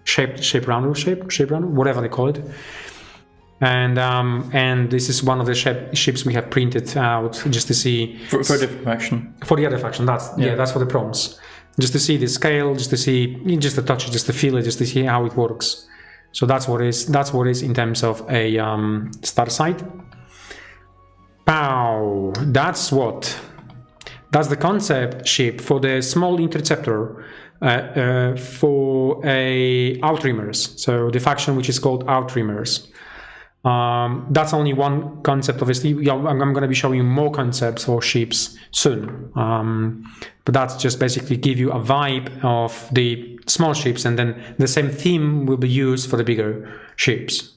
shape, whatever they call it. And this is one of the ships we have printed out just to see for a different faction. For the other faction, that's for the proms. Just to see the scale, just to touch it, just to feel it, just to see how it works. So that's what it is in terms of a Starcide. Pow! That's the concept ship for the small interceptor for a Outreamers. So the faction which is called Outreamers. That's only one concept, obviously. I'm going to be showing you more concepts for ships soon. But that's just basically give you a vibe of the small ships, and then the same theme will be used for the bigger ships.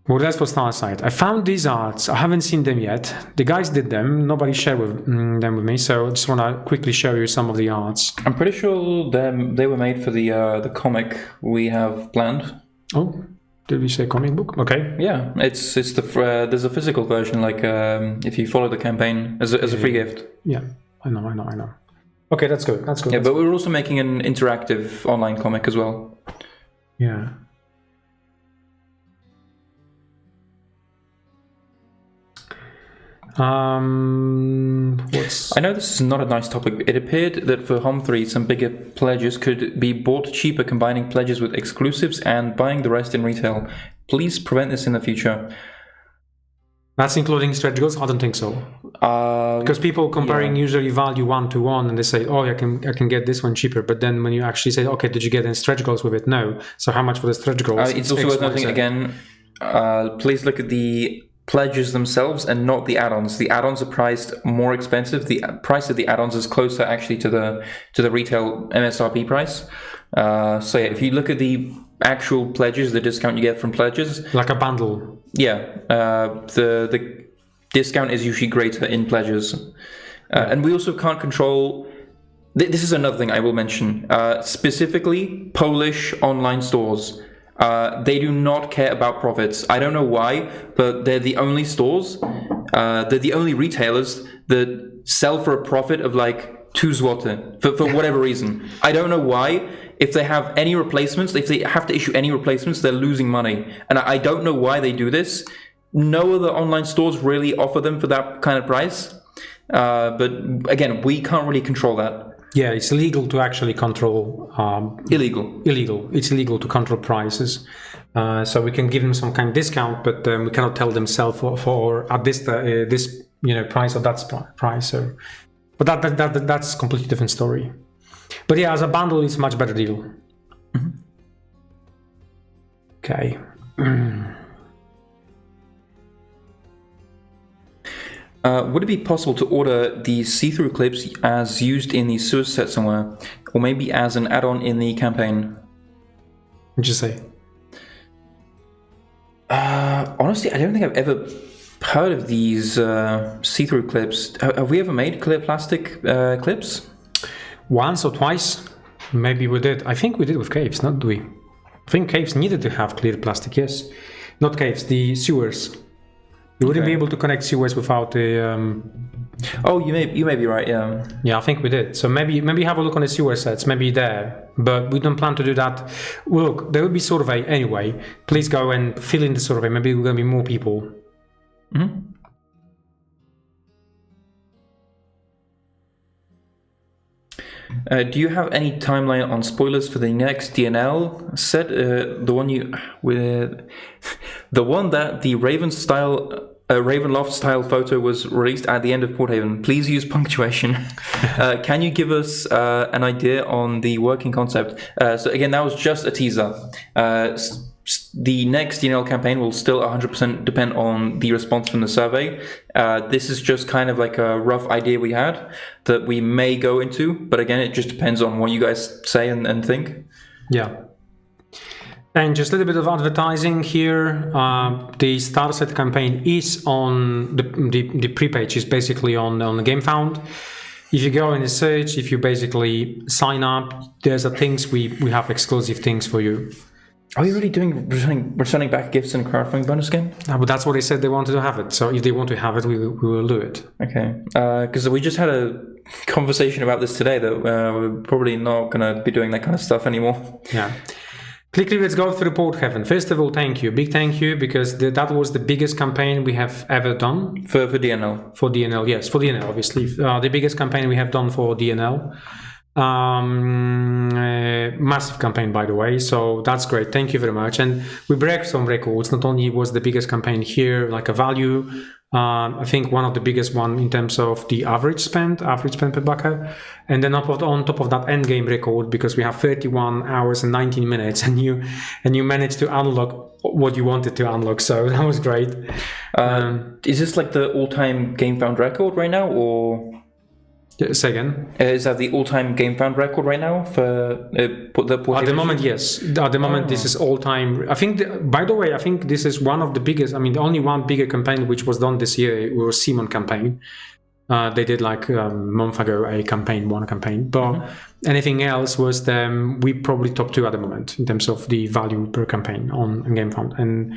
Well, that's for Starcide. I found these arts. I haven't seen them yet. The guys did them. Nobody shared them with me, so I just want to quickly show you some of the arts. I'm pretty sure they were made for the comic we have planned. Oh. Did we say comic book? Okay. Yeah, it's there's a physical version, like if you follow the campaign as a free gift. Yeah, I know. Okay, that's good. Yeah, but we're also making an interactive online comic as well. Yeah. I know this is not a nice topic. It appeared that for Home 3, some bigger pledges could be bought cheaper, combining pledges with exclusives and buying the rest in retail. Please prevent this in the future. That's including stretch goals? I don't think so. Because people comparing usually value 1-to-1, and they say, oh, I can get this one cheaper. But then when you actually say, okay, did you get any stretch goals with it? No. So how much for the stretch goals? It's also worth noting again, please look at the pledges themselves and not the add-ons. The add-ons are priced more expensive. The price of the add-ons is closer actually to the retail MSRP price. So yeah, if you look at the actual pledges, the discount you get from pledges, like a bundle. Yeah, the discount is usually greater in pledges. And we also can't control. This is another thing I will mention. Specifically, Polish online stores. They do not care about profits. I don't know why, but they're the only stores, they're the only retailers that sell for a profit of like 2 zloty for whatever reason. I don't know why. If they have any replacements, if they have to issue any replacements, they're losing money. And I don't know why they do this. No other online stores really offer them for that kind of price. But again, we can't really control that. Yeah, it's illegal to actually control. Illegal. It's illegal to control prices. So we can give them some kind of discount, but we cannot tell them sell for at this price or that price. So, but that's a completely different story. But yeah, as a bundle, it's a much better deal. Mm-hmm. Okay. Would it be possible to order the see-through clips as used in the Sewers set somewhere, or maybe as an add-on in the campaign? What'd you say? Honestly, I don't think I've ever heard of these see-through clips. Have we ever made clear plastic clips? Once or twice, maybe we did. I think we did with caves, not do we? I think caves needed to have clear plastic. Yes, not caves, the sewers. You wouldn't be able to connect sewers without the. Oh, you may be right. Yeah. Yeah, I think we did. So maybe have a look on the sewer sets. Maybe there, but we don't plan to do that. Look, there will be survey anyway. Please go and fill in the survey. Maybe we're going to be more people. Mm-hmm. Do you have any timeline on spoilers for the next DNL set? The one that the Ravenloft style photo was released at the end of Porthaven. Please use punctuation. Can you give us an idea on the working concept? So again, that was just a teaser. The next DNL campaign will still 100% depend on the response from the survey. This is just kind of like a rough idea we had that we may go into, but again, it just depends on what you guys say and think. Yeah. And just a little bit of advertising here. The Starcide campaign is on the pre-page is basically on the GameFound. If you go in the search, if you basically sign up, there's things we have exclusive things for you. Are you really doing returning back gifts in a crowdfunding bonus game? But that's what they said they wanted to have it. So if they want to have it, we will do it. Okay. Because we just had a conversation about this today that we're probably not going to be doing that kind of stuff anymore. Yeah. Quickly, let's go through Porthaven. First of all, thank you. Big thank you, because that was the biggest campaign we have ever done. For DNL? For DNL, yes. For DNL, obviously. The biggest campaign we have done for DNL. Massive campaign, by the way, so that's great. Thank you very much. And we break some records. Not only was the biggest campaign here, like a value, I think one of the biggest one in terms of the average spend per bucket, and then on top of that end game record, because we have 31 hours and 19 minutes, and you managed to unlock what you wanted to unlock, so that was great. Is this like the all-time GameFound record right now, or? Say again? Is that the all-time GameFound record right now for the Porthaven? At the moment, yes. At the moment, this is all-time. I think, by the way, I think this is one of the biggest. I mean, the only one bigger campaign which was done this year was Simon campaign. They did like a month ago one campaign, but anything else was we probably top 2 at the moment in terms of the value per campaign on GameFound, and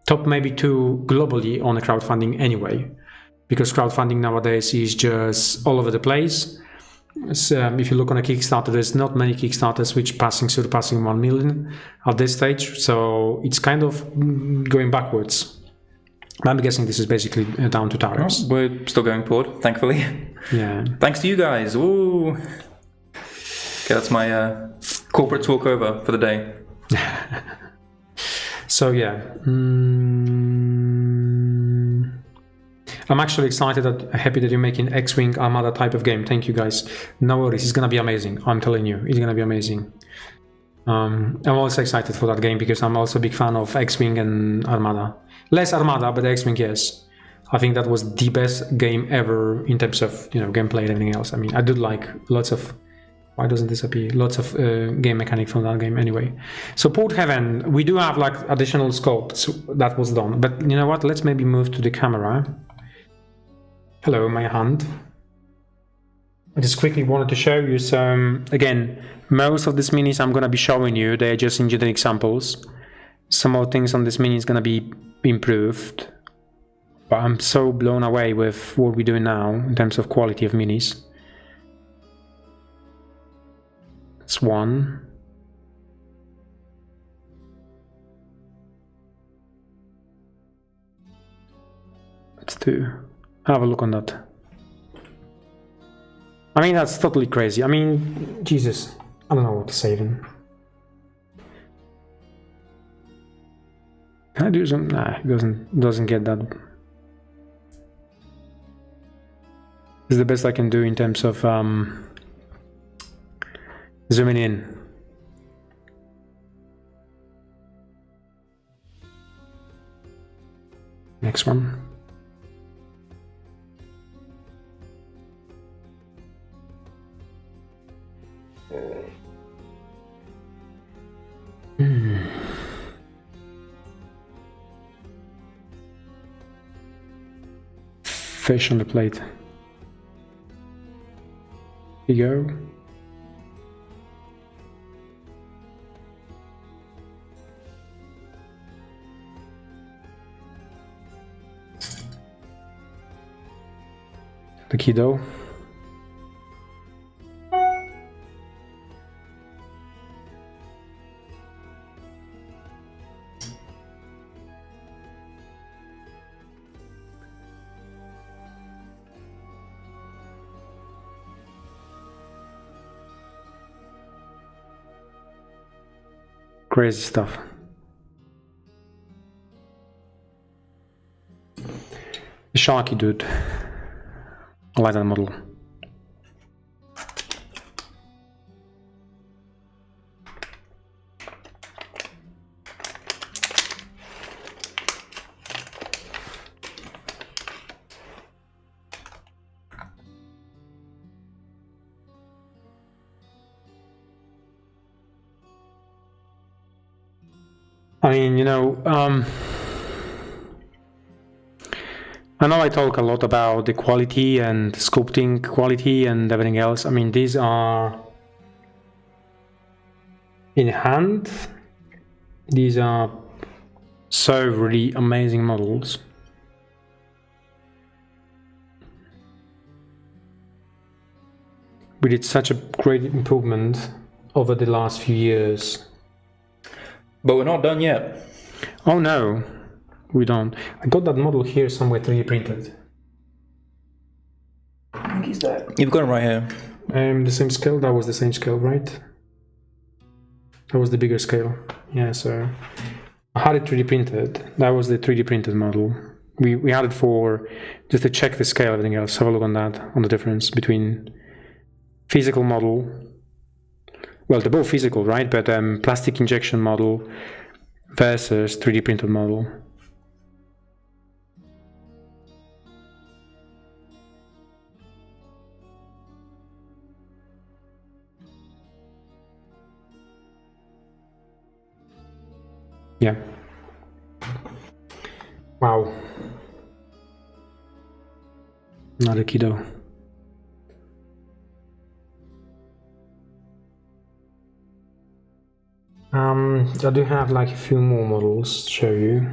top maybe 2 globally on a crowdfunding anyway. Because crowdfunding nowadays is just all over the place. So, if you look on a Kickstarter, there's not many Kickstarters which surpassing 1 million at this stage. So it's kind of going backwards. I'm guessing this is basically down to tariffs. We're still going forward, thankfully. Yeah. Thanks to you guys. Ooh. Okay, that's my corporate talk over for the day. So yeah. I'm actually excited happy that you're making X-Wing Armada type of game. Thank you guys. No worries, it's gonna be amazing. I'm telling you, it's gonna be amazing. I'm also excited for that game because I'm also a big fan of X-Wing and Armada. Less Armada, but X-Wing, yes. I think that was the best game ever in terms of gameplay and everything else. I mean, I do like lots of. Why doesn't this appear? Lots of game mechanic from that game anyway. So Porthaven, we do have like additional scope that was done. But you know what? Let's maybe move to the camera. Hello, my hand. I just quickly wanted to show you some, again, most of these minis I'm going to be showing you, they're just engineering samples. Some more things on this mini is going to be improved. But I'm so blown away with what we're doing now in terms of quality of minis. That's one. That's two. Have a look on that. I mean, that's totally crazy. I mean, Jesus. I don't know what to say then. Can I do some? Nah, it doesn't get that. It's the best I can do in terms of zooming in. Next one. Fish on the plate. Here you go. The kiddo. Crazy stuff. The Sharky dude. I like that model. I mean, you know, I know I talk a lot about the quality and sculpting quality and everything else. I mean, these are in hand. These are so really amazing models. We did such a great improvement over the last few years. But we're not done yet. Oh no, we don't. I got that model here somewhere 3D printed. I think it's there. You've got it right here. The same scale, that was the same scale, right? That was the bigger scale. Yeah, so I had it 3D printed. That was the 3D printed model. We had it for just to check the scale, everything else. Have a look on that, on the difference between physical model. Well, they're both physical, right? But plastic injection model versus 3D printed model. Yeah. Wow. Not a kiddo. I do have like a few more models to show you.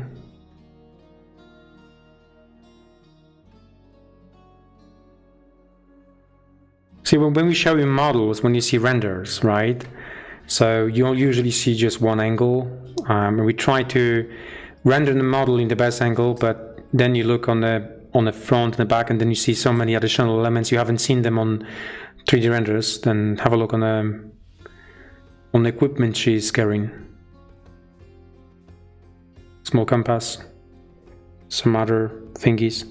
See, when we show you models, when you see renders, right? So you'll usually see just one angle. We try to render the model in the best angle, but then you look on the front and the back, and then you see so many additional elements you haven't seen them on 3D renders. Then have a look on the equipment she's carrying. Small compass, some other thingies.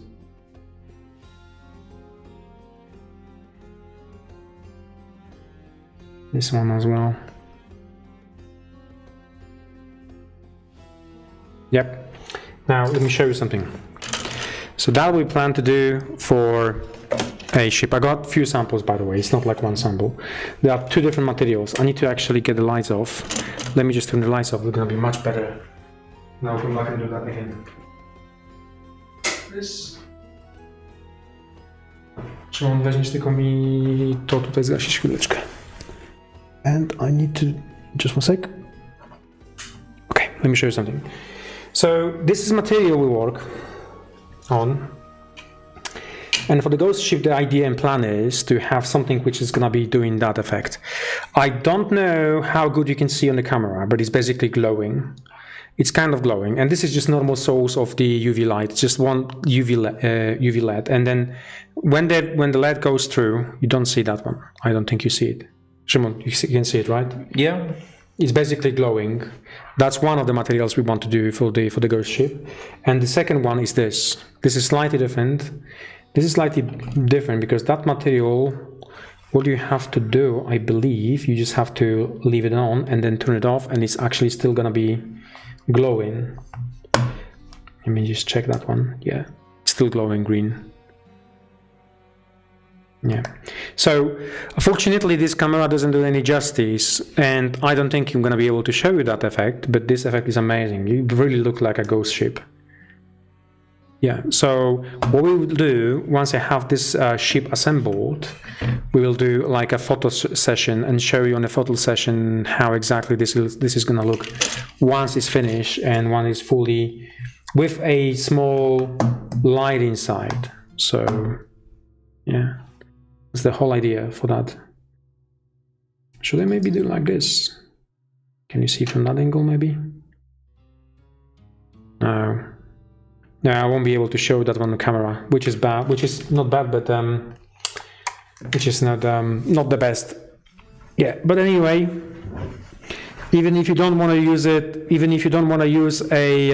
This one as well. Yep. Now let me show you something. So that we plan to do for a ship. I got a few samples, by the way. It's not like one sample. There are two different materials. I need to actually get the lights off. Let me just turn the lights off. They're gonna be much better. Now come back and do that again. This. Czy on weźmiesz tylko mi to tutaj zgasić chwileczkę. And I need to, just one sec. Okay, let me show you something. So this is material we work on. And for the ghost ship, the idea and plan is to have something which is going to be doing that effect. I don't know how good you can see on the camera, but it's basically glowing. It's kind of glowing, and this is just normal source of the UV light, just one UV LED. And then when the LED goes through, you don't see that one. I don't think you see it. Shimon, you can see it, right? Yeah. It's basically glowing. That's one of the materials we want to do for the ghost ship. And the second one is this. This is slightly different. This is slightly different because that material, what you have to do, I believe, you just have to leave it on and then turn it off, and it's actually still gonna be glowing. Let me just check that one. Yeah, it's still glowing green. Yeah, so unfortunately this camera doesn't do any justice, and I don't think I'm gonna be able to show you that effect, but this effect is amazing. You really look like a ghost ship. Yeah, so what we will do once I have this ship assembled, we will do like a photo session and show you on a photo session how exactly this is gonna look once it's finished and when it's fully with a small light inside. So yeah, that's the whole idea for that. Should I maybe do like this? Can you see from that angle maybe? No. No, I won't be able to show that on the camera, which is bad, which is not bad, but which is not the best. Yeah, but anyway, even if you don't want to use it, even if you don't want to use a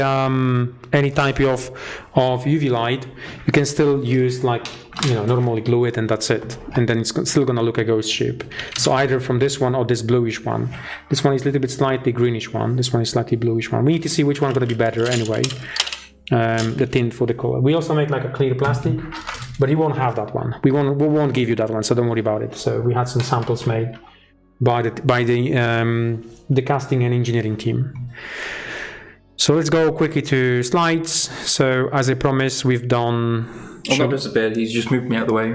any type of UV light, you can still use, like, you know, normally glue it and that's it, and then it's still gonna look a ghost ship. So either from this one or this bluish one. This one is a little bit slightly greenish one. This one is slightly bluish one. We need to see which one's gonna be better anyway. The tint for the color. We also make like a clear plastic, but you won't have that one. We won't give you that one, so don't worry about it. So we had some samples made by the casting and engineering team. So let's go quickly to slides. So as I promised, we've done. Oh, not disappeared. He's just moved me out of the way.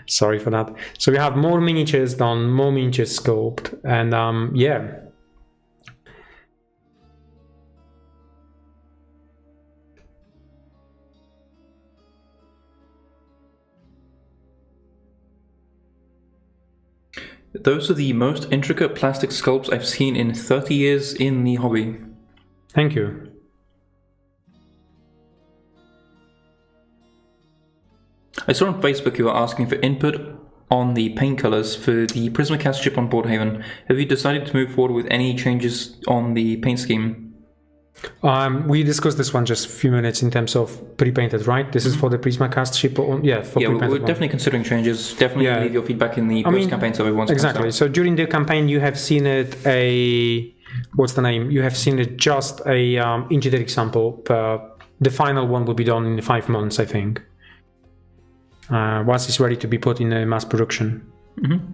Sorry for that. So we have more miniatures done, more miniatures sculpted, and yeah. Those are the most intricate plastic sculpts I've seen in 30 years in the hobby. Thank you. I saw on Facebook you were asking for input on the paint colors for the Prismacast ship on Porthaven. Have you decided to move forward with any changes on the paint scheme? We discussed this one just a few minutes in terms of pre-painted, right? This is for the Prismacast ship. Yeah, for pre-painted. We're definitely considering changes. Definitely leave your feedback in the post-campaign survey once. Exactly. So during the campaign, you have seen it what's the name? You have seen it just a engineering sample. The final one will be done in 5 months, I think. Once it's ready to be put in mass production. Mm-hmm.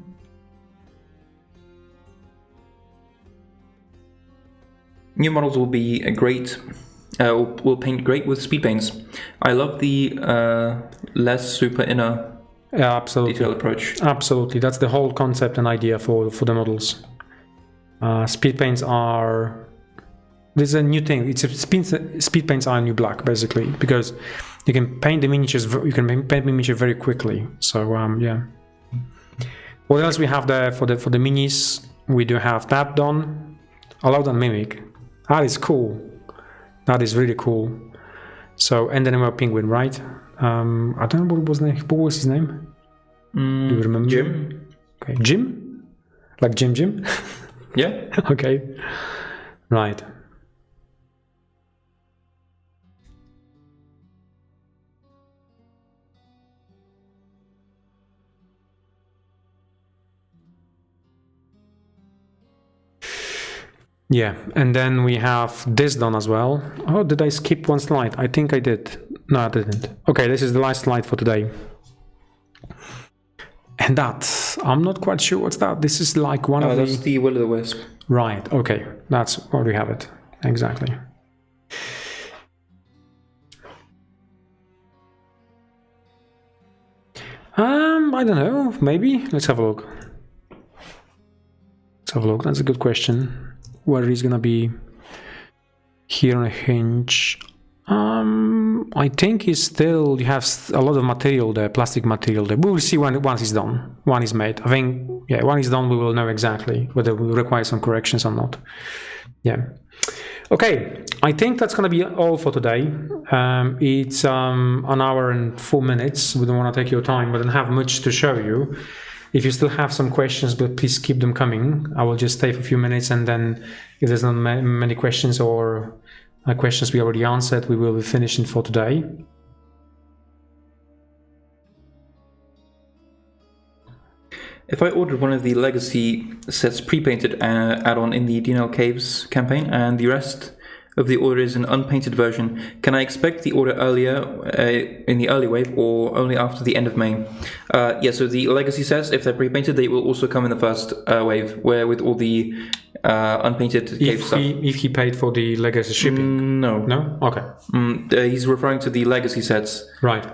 New models will be great. Will paint great with speed paints. I love the less super inner detail approach. Absolutely, that's the whole concept and idea for the models. Speed paints are. This is a new thing. Speed paints are new black, basically, because you can paint the miniatures. You can paint the miniature very quickly. So yeah. What else we have there for the minis? We do have that done. Allowed and mimic. That is cool. That is really cool. So, and then we have Penguin, right? I don't know what was his name. Do you remember? Jim. Okay, Jim? Like Jim? Yeah. Okay. Right. Yeah, and then we have this done as well. Oh, did I skip one slide? I think I did. No, I didn't. Okay, this is the last slide for today. And that, I'm not quite sure what's that. This is like one of that's the Will of the Wisp. Right, okay. That's where we have it. Exactly. I don't know. Maybe. Let's have a look. Let's have a look. That's a good question. Where he's gonna be here on a hinge. I think it's still, you have a lot of material there, plastic material there. We will see once it's done, one is made. I think, yeah, when it's done, we will know exactly whether we require some corrections or not. Yeah. Okay, I think that's going to be all for today. It's an hour and 4 minutes. We don't want to take your time. We don't have much to show you. If you still have some questions, but please keep them coming. I will just stay for a few minutes, and then if there's not many questions or questions we already answered, we will be finishing for today. If I ordered one of the legacy sets pre-painted add-on in the DNL Caves campaign, and the rest of the order is an unpainted version, can I expect the order earlier in the early wave, or only after the end of May? Yeah, so the legacy sets, if they're pre-painted, they will also come in the first wave, where with all the unpainted cave stuff. If he paid for the legacy shipping? No. No? Okay. He's referring to the legacy sets. Right.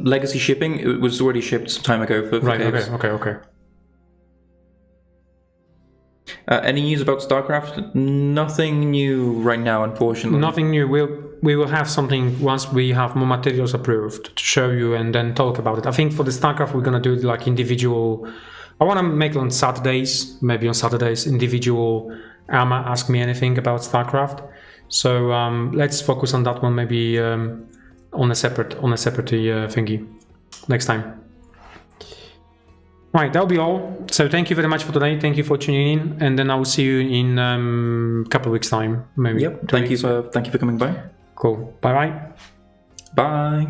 Legacy shipping, it was already shipped some time ago for right, caves. Okay. Any news about StarCraft? Nothing new right now, unfortunately. Nothing new. We will have something once we have more materials approved to show you and then talk about it. I think for the StarCraft, we're going to do it like individual. I want to make it on Saturdays, maybe on Saturdays, individual AMA Ask Me Anything about StarCraft. So let's focus on that one maybe on a separate thingy next time. Right, that'll be all. So thank you very much for today. Thank you for tuning in, and then I will see you in a couple of weeks' time, maybe. Yep. Thank you for coming by. Cool. Bye. Bye.